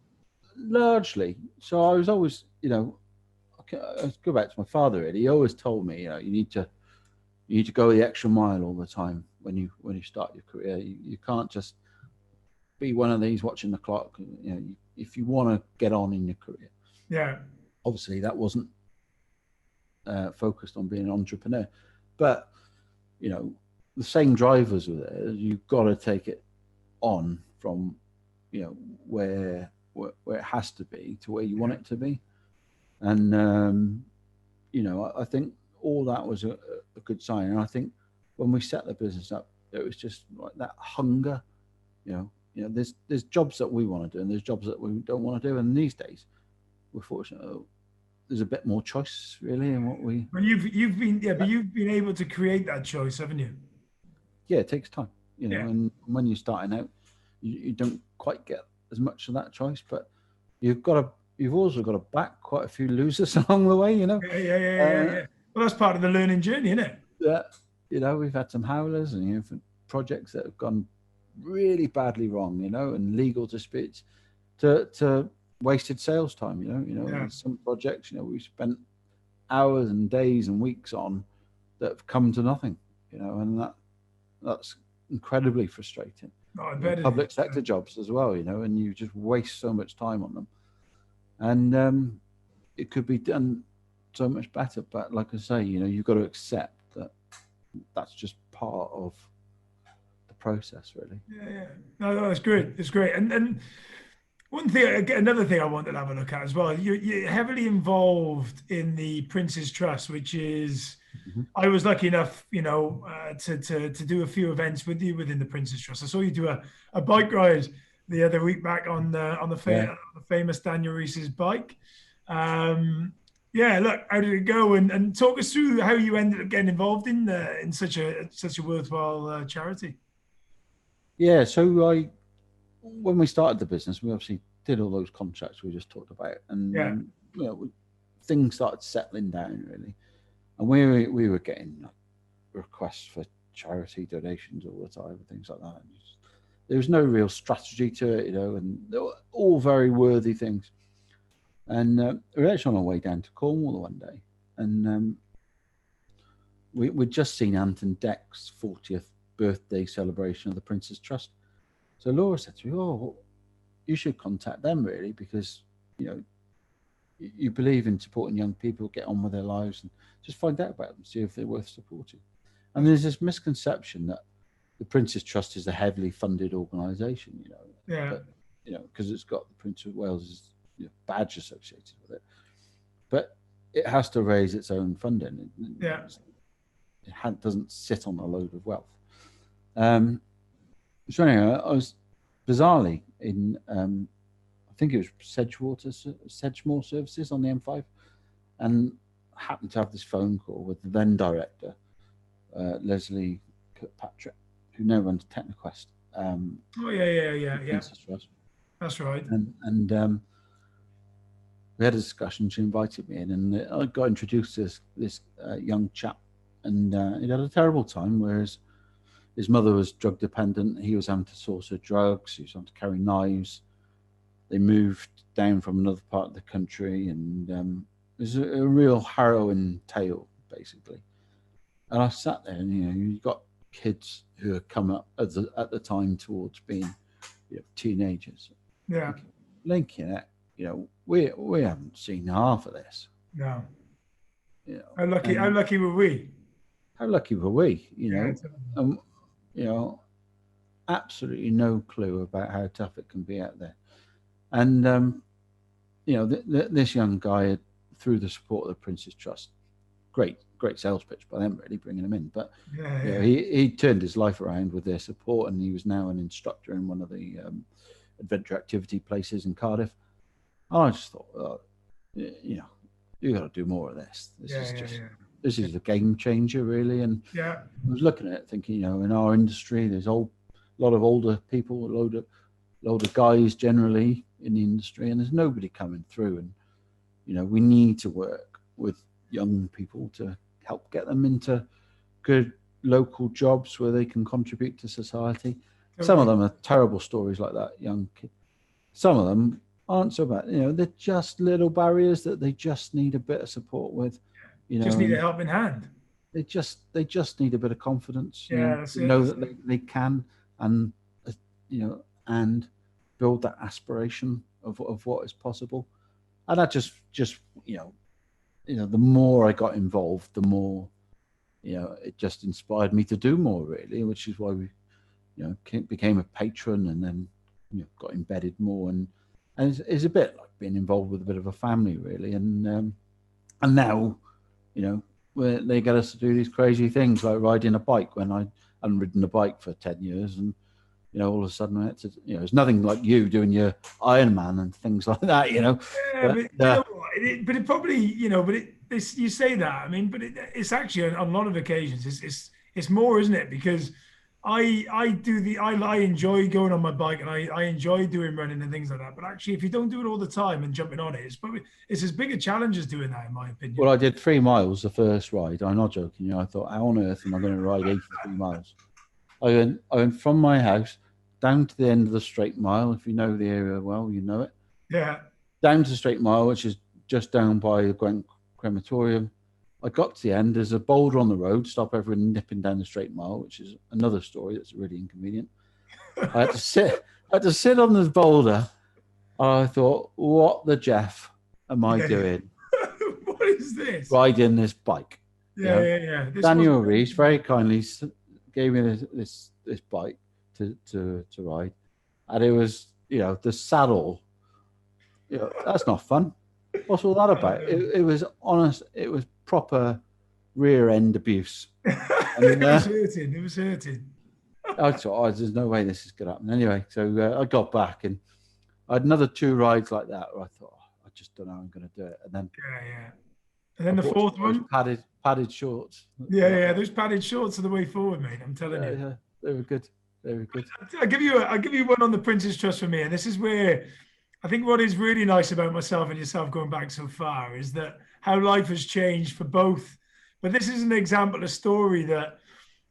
Speaker 2: largely. So I was always, let's go back to my father. Really, he always told me, you need to go the extra mile all the time when you start your career. You can't just be one of these watching the clock. If you want to get on in your career,
Speaker 1: Yeah.
Speaker 2: obviously that wasn't focused on being an entrepreneur, but the same drivers were there. You've got to take it on from where it has to be to where you want it to be, and I think all that was a good sign. And I think when we set the business up, it was just like that hunger. There's jobs that we want to do, and there's jobs that we don't want to do. And these days, we're fortunate. There's a bit more choice, really, in what we.
Speaker 1: But you've been able to create that choice, haven't you?
Speaker 2: Yeah, it takes time,
Speaker 1: Yeah.
Speaker 2: and when you're starting out, you don't quite get as much of that choice, but you've also got to back quite a few losers along the way,
Speaker 1: Yeah. Well, that's part of the learning journey, isn't it?
Speaker 2: Yeah, we've had some howlers and projects that have gone really badly wrong, and legal disputes to wasted sales time,
Speaker 1: Yeah.
Speaker 2: some projects, we spent hours and days and weeks on that have come to nothing, and that's incredibly frustrating.
Speaker 1: Oh, I bet it
Speaker 2: Public
Speaker 1: is.
Speaker 2: sector jobs as well, and you just waste so much time on them, and it could be done so much better. But like I say, you've got to accept that that's just part of the process, really.
Speaker 1: Yeah. No, that's great. It's great. And another thing I wanted to have a look at as well. You're heavily involved in the Prince's Trust, which is
Speaker 2: Mhm.
Speaker 1: I was lucky enough, to do a few events with you within the Prince's Trust. I saw you do a bike ride the other week back
Speaker 2: Yeah.
Speaker 1: the famous Daniel Reese's bike. Yeah, look, how did it go? And talk us through how you ended up getting involved in such a worthwhile charity.
Speaker 2: Yeah. So when we started the business, we obviously did all those contracts we just talked about, and
Speaker 1: Yeah,
Speaker 2: things started settling down really, and we were getting requests for charity donations all the time and things like that. And there was no real strategy to it, and they were all very worthy things. And we were actually on our way down to Cornwall one day, and we'd just seen Anton Deck's 40th birthday celebration of the Prince's Trust. So Laura said to me, "Oh, well, you should contact them really, because you believe in supporting young people get on with their lives, and just find out about them, see if they're worth supporting." And there's this misconception that the Prince's Trust is a heavily funded organisation,
Speaker 1: yeah,
Speaker 2: but because it's got the Prince of Wales's badge associated with it, but it has to raise its own funding.
Speaker 1: yeah.
Speaker 2: Doesn't sit on a load of wealth. So anyway, I was bizarrely in, I think it was Sedgemoor Services on the M5, and happened to have this phone call with the then director, Leslie Kirkpatrick, who now runs TechnoQuest.
Speaker 1: Oh yeah.
Speaker 2: Princess Trust.
Speaker 1: That's right.
Speaker 2: And we had a discussion. She invited me in, and I got introduced to this young chap, and he had a terrible time. Whereas his mother was drug dependent, he was having to source her drugs. He was having to carry knives. They moved down from another part of the country, and it was a real harrowing tale, basically. And I sat there, and you've got kids who are coming up at the time towards being teenagers.
Speaker 1: Yeah.
Speaker 2: Linking it, we haven't seen half of this.
Speaker 1: No.
Speaker 2: You
Speaker 1: How
Speaker 2: know,
Speaker 1: lucky? How
Speaker 2: and
Speaker 1: lucky were we?
Speaker 2: how lucky were we?
Speaker 1: Yeah.
Speaker 2: You know, absolutely no clue about how tough it can be out there. And this young guy, through the support of the Prince's Trust, great sales pitch by them, really bringing him in. But
Speaker 1: Yeah.
Speaker 2: he turned his life around with their support, and he was now an instructor in one of the adventure activity places in Cardiff. And I just thought, you got to do more of this.
Speaker 1: Yeah, yeah, yeah.
Speaker 2: This is a game changer, really. And
Speaker 1: Yeah,
Speaker 2: I was looking at it, thinking, you know, in our industry, there's a lot of older people, a load of guys generally in the industry, and there's nobody coming through. And you know, we need to work with young people to help get them into good local jobs where they can contribute to society. Some of
Speaker 1: totally.
Speaker 2: them are terrible stories like that young kid. Some of them aren't so bad. You know, they're just little barriers that they just need a bit of support with. You
Speaker 1: Just
Speaker 2: know,
Speaker 1: need a
Speaker 2: and
Speaker 1: helping hand.
Speaker 2: they just need a bit of confidence. You
Speaker 1: Yeah,
Speaker 2: know,
Speaker 1: that's
Speaker 2: to
Speaker 1: it.
Speaker 2: know
Speaker 1: That's
Speaker 2: that
Speaker 1: it.
Speaker 2: they can, and you know, and build that aspiration of what is possible. And that just the more I got involved, the more it just inspired me to do more, really, which is why we became a patron, and then got embedded more, and it's a bit like being involved with a bit of a family, really. And now they get us to do these crazy things like riding a bike when I hadn't ridden a bike for 10 years, and all of a sudden I had to, it's nothing like you doing your Ironman and things like that,
Speaker 1: Yeah,
Speaker 2: but
Speaker 1: but you know what? But it probably, but this you say that. I mean, but it's actually on a lot of occasions, it's more, isn't it? Because I enjoy going on my bike, and I enjoy doing running and things like that. But actually, if you don't do it all the time and jumping on it, it's as big a challenge as doing that, in my
Speaker 2: well,
Speaker 1: opinion.
Speaker 2: I did 3 miles the first ride. I'm not joking. I thought, how on earth am I going to ride 83 miles? I went from my house down to the end of the straight mile. If you know the area well, you know it.
Speaker 1: Yeah,
Speaker 2: Down to the straight mile, which is just down by the Gwent crematorium. I got to the end. There's a boulder on the road. Stop everyone nipping down the straight mile, which is another story that's really inconvenient. I had to sit. I had to sit on this boulder. I thought, what the Jeff am I
Speaker 1: yeah, yeah.
Speaker 2: doing
Speaker 1: What is this?
Speaker 2: riding this bike? You
Speaker 1: Yeah,
Speaker 2: know,
Speaker 1: yeah, yeah. This wasn't
Speaker 2: Daniel
Speaker 1: meant
Speaker 2: Rees
Speaker 1: to be.
Speaker 2: very kindly gave me this bike to ride, and it was the saddle. That's not fun. What's all that
Speaker 1: Oh
Speaker 2: about?
Speaker 1: no.
Speaker 2: It was honest. It was proper rear end abuse. And
Speaker 1: It was hurting. It was hurting.
Speaker 2: I thought, oh, there's no way this is going to happen. Anyway, so I got back, and I had another 2 rides like that where I thought, oh, I just don't know how I'm going to do it. And then
Speaker 1: Yeah, yeah. And then
Speaker 2: I
Speaker 1: the
Speaker 2: bought some
Speaker 1: fourth
Speaker 2: of those
Speaker 1: one.
Speaker 2: padded shorts.
Speaker 1: Yeah, yeah. Those padded shorts are the way forward, mate. I'm telling
Speaker 2: Yeah,
Speaker 1: you.
Speaker 2: yeah, they were good. They were good.
Speaker 1: I'll give you one on the Prince's Trust for me, and this is where I think what is really nice about myself and yourself going back so far is that how life has changed for both. But this is an example, a story that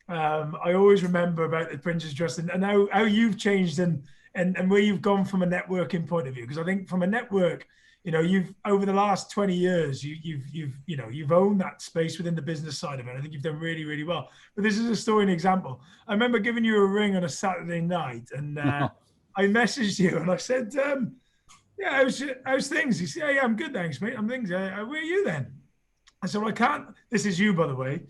Speaker 1: I always remember about the Prince's Trust, and how you've changed and where you've gone from a networking point of view. Because I think from a network, you've over the last 20 years, you've owned that space within the business side of it. I think you've done really, really well. But this is a story and example. I remember giving you a ring on a Saturday night, and I messaged you and I said, "Yeah, how's things?" He said, "Yeah, yeah, I'm good, thanks, mate. I'm things. Where are you then?" I said, "Well, I can't." This is you, by the way.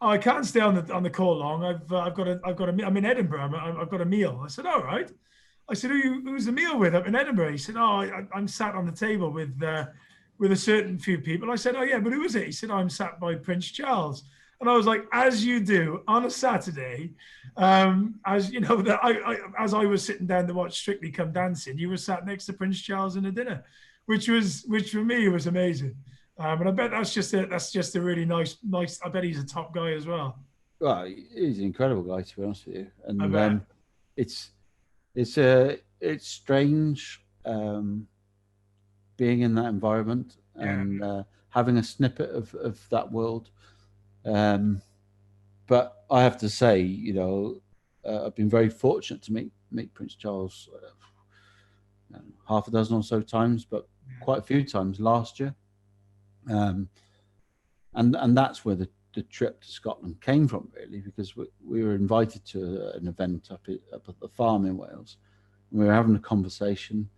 Speaker 1: "Oh, I can't stay on the call long. I've got a. I'm in Edinburgh. I've got a meal." I said, "All right." I said, "Who's the meal with up in Edinburgh?" He said, "Oh, I'm sat on the table with a certain few people." I said, "Oh yeah, but who is it?" He said, "I'm sat by Prince Charles." And I was like, "As you do on a Saturday, as you know that as I was sitting down to watch Strictly Come Dancing, you were sat next to Prince Charles in a dinner, which for me was amazing." And I bet that's just a really nice. I bet he's a top guy as well.
Speaker 2: Well, he's an incredible guy, to be honest with you.
Speaker 1: I
Speaker 2: And
Speaker 1: bet.
Speaker 2: it's it's strange being in that environment
Speaker 1: Yeah,
Speaker 2: and having a snippet of that world. Um, but I have to say, I've been very fortunate to meet Prince Charles half a dozen or so times, but
Speaker 1: yeah,
Speaker 2: quite a few times last year. Um, and that's where the trip to Scotland came from, really, because we were invited to an event up at the farm in Wales. And we were having a conversation,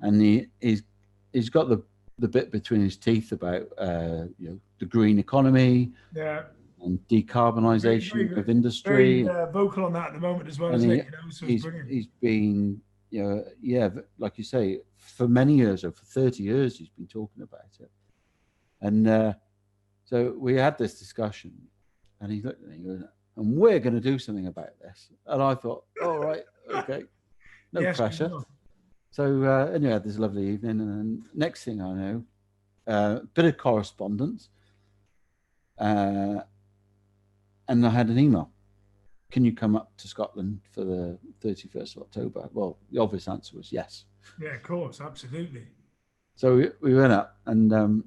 Speaker 2: and he's got the bit between his teeth about the green economy
Speaker 1: yeah.
Speaker 2: and
Speaker 1: Very, very,
Speaker 2: decarbonisation of
Speaker 1: very
Speaker 2: industry,
Speaker 1: vocal on that at the moment as well,
Speaker 2: and
Speaker 1: isn't it? So it's
Speaker 2: he's
Speaker 1: brilliant.
Speaker 2: he's been yeah, like you say, for many years, or for 30 years, he's been talking about it. And so we had this discussion, and he looked at me and goes, "And we're going to do something about this." And I thought, "All right, okay, no
Speaker 1: Yes, we
Speaker 2: pressure."
Speaker 1: will.
Speaker 2: So anyway, I had this lovely evening, and then next thing I know, bit of correspondence, and I had an email. Can you come up to Scotland for the 31st of October? Well, the obvious answer was yes.
Speaker 1: Yeah, of course, absolutely.
Speaker 2: So we went up, and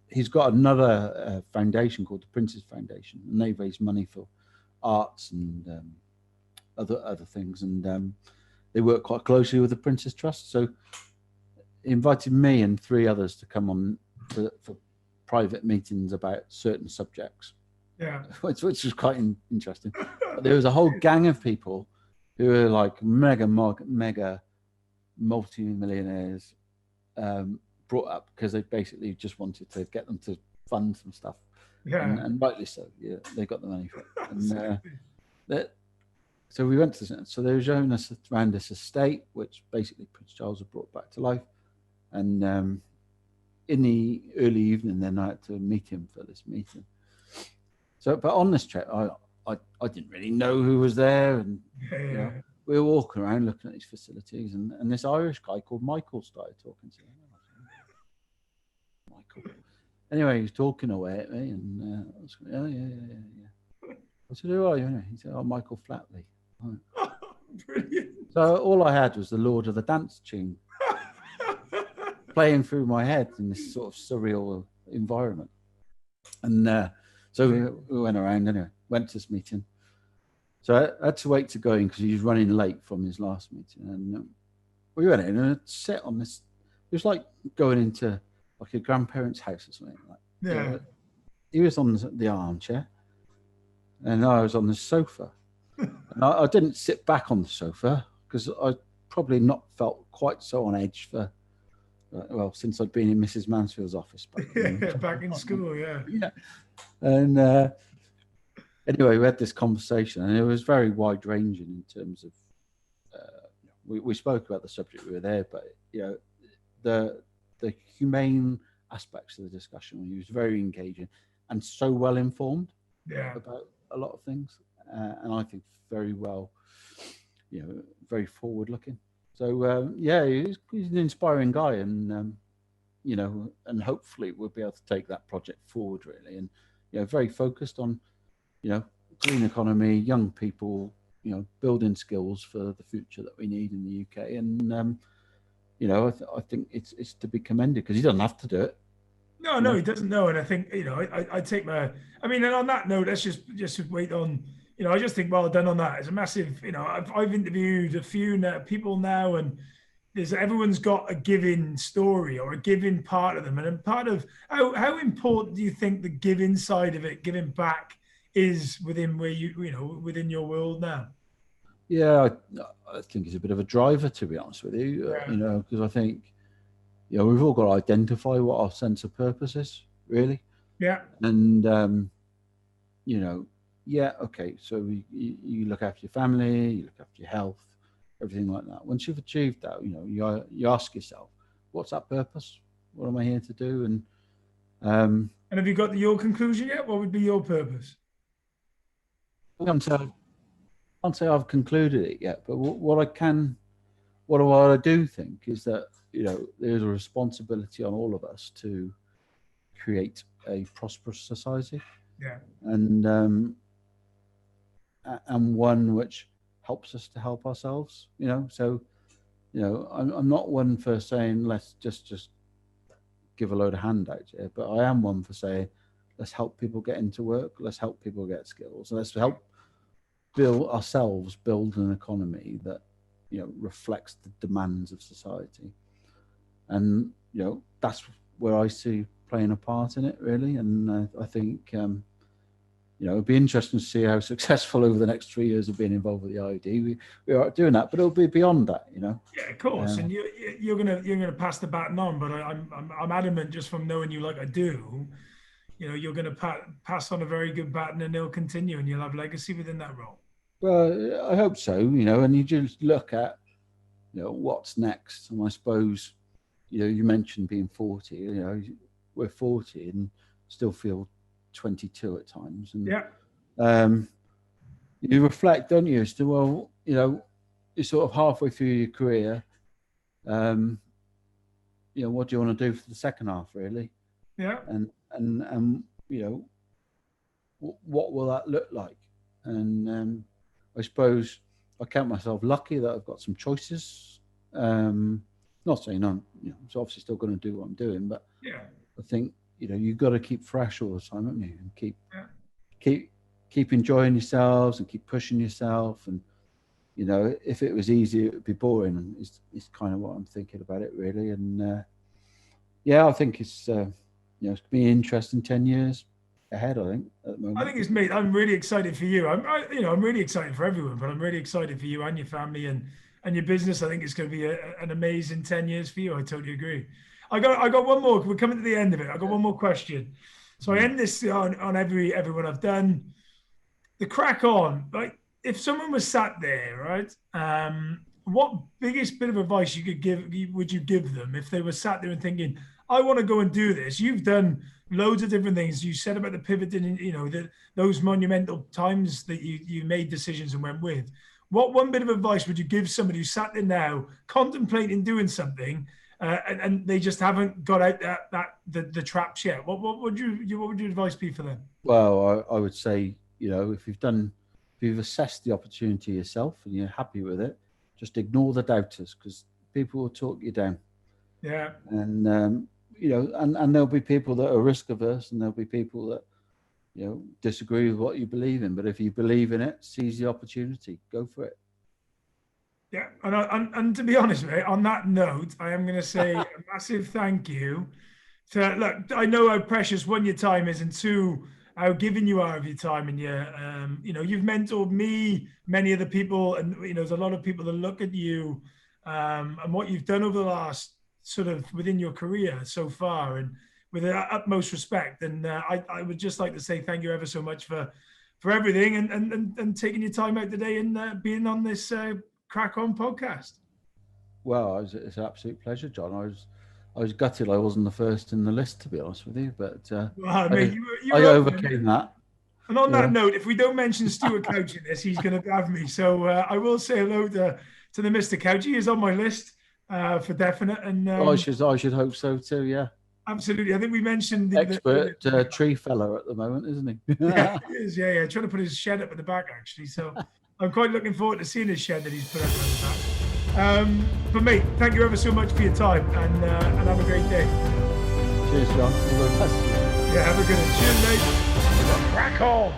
Speaker 2: he's got another foundation called the Prince's Foundation, and they raise money for arts and other things, and they work quite closely with the Prince's Trust. So he invited me and 3 others to come on for private meetings about certain subjects.
Speaker 1: Yeah.
Speaker 2: which was quite interesting. But there was a whole gang of people who were like mega multi-millionaires, brought up because they basically just wanted to get them to fund some stuff.
Speaker 1: Yeah.
Speaker 2: And rightly so. Yeah, they got the money for it. And so we went to, so they were showing us around this estate, which basically Prince Charles had brought back to life. And in the early evening, then I had to meet him for this meeting. So, but on this trip, I didn't really know who was there, and you know, we were walking around looking at these facilities, and this Irish guy called Michael started talking to me. Michael. Anyway, he was talking away at me, and I was going, oh, yeah. I said, who are you? He said, oh, Michael Flatley. Right.
Speaker 1: Brilliant.
Speaker 2: So all I had was the Lord of the Dance tune playing through my head in this sort of surreal environment. And so we went around anyway, went to this meeting. So I had to wait to go in because he was running late from his last meeting. And we went in and sat on this. It was like going into like a grandparent's house or something. Like,
Speaker 1: Yeah.
Speaker 2: He was on the armchair and I was on the sofa. And I didn't sit back on the sofa because I probably not felt quite so on edge for, well, since I'd been in Mrs. Mansfield's office.
Speaker 1: Back in school, yeah.
Speaker 2: Yeah. And anyway, we had this conversation, and it was very wide ranging in terms of. We spoke about the subject we were there, but you know, the humane aspects of the discussion. He was very engaging and so well informed about a lot of things, and I think very well, you know, very forward looking. So yeah, he's an inspiring guy, and you know, and hopefully we'll be able to take that project forward really, and you know, very focused on, you know, green economy, young people, you know, building skills for the future that we need in the UK, and you know, I think it's to be commended because he doesn't have to do it.
Speaker 1: No, he doesn't know, and I think, you know, I take my, I mean, and on that note, let's just wait on, you know, I just think well done on that. It's a massive, you know, I've interviewed a few people now, and everyone's got a giving story or a giving part of them, and part of how important do you think the giving side of it, giving back, is within where you know, within your world now?
Speaker 2: Yeah, I think it's a bit of a driver, to be honest with you. You know, because I think, you know, we've all got to identify what our sense of purpose is, really.
Speaker 1: Yeah.
Speaker 2: And you know, yeah, okay. So you look after your family, you look after your health, everything like that. Once you've achieved that, you know, you ask yourself, what's that purpose? What am I here to do? And
Speaker 1: have you got your conclusion yet? What would be your purpose?
Speaker 2: I can't say I've concluded it yet, but what I do think is that, you know, there's a responsibility on all of us to create a prosperous society.
Speaker 1: Yeah.
Speaker 2: And one which helps us to help ourselves, you know. So, you know, I'm not one for saying let's just give a load of handouts here, but I am one for saying let's help people get into work, let's help people get skills, let's help build an economy that, you know, reflects the demands of society. And you know, that's where I see playing a part in it really. And I think you know, it'd be interesting to see how successful over the next 3 years of being involved with the IED we are doing that, but it'll be beyond that, you know.
Speaker 1: Yeah, of course. And you're gonna pass the baton on, but I'm adamant, just from knowing you like I do, you know, you're gonna pass on a very good baton, and they'll continue, and you'll have legacy within that role.
Speaker 2: Well, I hope so, you know. And you just look at, you know, what's next. And I suppose, you know, you mentioned being 40, you know, we're 40 and still feel 22 at times. And you reflect, don't you, as to, well, you know, you're sort of halfway through your career. what do you want to do for the second half, really?
Speaker 1: Yeah.
Speaker 2: And what will that look like? And I suppose I count myself lucky that I've got some choices. Not saying I'm obviously still going to do what I'm doing, but
Speaker 1: Yeah.
Speaker 2: I think you've got to keep fresh all the time, haven't you? And
Speaker 1: Yeah.
Speaker 2: keep enjoying yourselves and keep pushing yourself. And if it was easy, it would be boring. And it's kind of what I'm thinking about it, really. And I think it's it's going to be interesting 10 years ahead. I think at the moment.
Speaker 1: I think it's me. I'm really excited for you. I'm really excited for everyone, but I'm really excited for you and your family and your business. I think it's going to be an amazing 10 years for you. I totally agree. I got one more. We're coming to the end of it. I got one more question. So I end this on everyone I've done. The crack on, like if someone was sat there, right? What biggest bit of advice would you give them if they were sat there and thinking, I want to go and do this? You've done loads of different things. You said about the pivoting, those monumental times that you made decisions and went with. What one bit of advice would you give somebody who sat there now contemplating doing something and they just haven't got out the traps yet? What would your advice be for them?
Speaker 2: Well, I would say, if you've assessed the opportunity yourself and you're happy with it, just ignore the doubters, because people will talk you down.
Speaker 1: Yeah.
Speaker 2: And and there'll be people that are risk averse, and there'll be people that disagree with what you believe in. But if you believe in it, seize the opportunity, go for it.
Speaker 1: Yeah, and to be honest, mate, on that note, I am going to say a massive thank you. Look, I know how precious one, your time is, and two, how giving you are of your time, and you've mentored me, many of the people, and there's a lot of people that look at you and what you've done over the last sort of within your career so far, and with the utmost respect. And I would just like to say thank you ever so much for everything and taking your time out today and being on this Crack On podcast.
Speaker 2: Well, it's an absolute pleasure, John. I was gutted I wasn't the first in the list, to be honest with you, but
Speaker 1: mate,
Speaker 2: I overcame that.
Speaker 1: And on that note, if we don't mention Stuart Couch in this, he's going to have me. So I will say hello to the Mr. Couch. He is on my list for definite. And
Speaker 2: I should hope so too. Yeah,
Speaker 1: absolutely. I think we mentioned the
Speaker 2: expert tree fella at the moment, isn't he?
Speaker 1: Yeah, he is. Yeah. Trying to put his shed up at the back, actually. So I'm quite looking forward to seeing his shed that he's put up at the back. But mate, thank you ever so much for your time, and have a great day.
Speaker 2: Cheers, John. All the best.
Speaker 1: Yeah, have a good one. Cheers, mate. Crack on.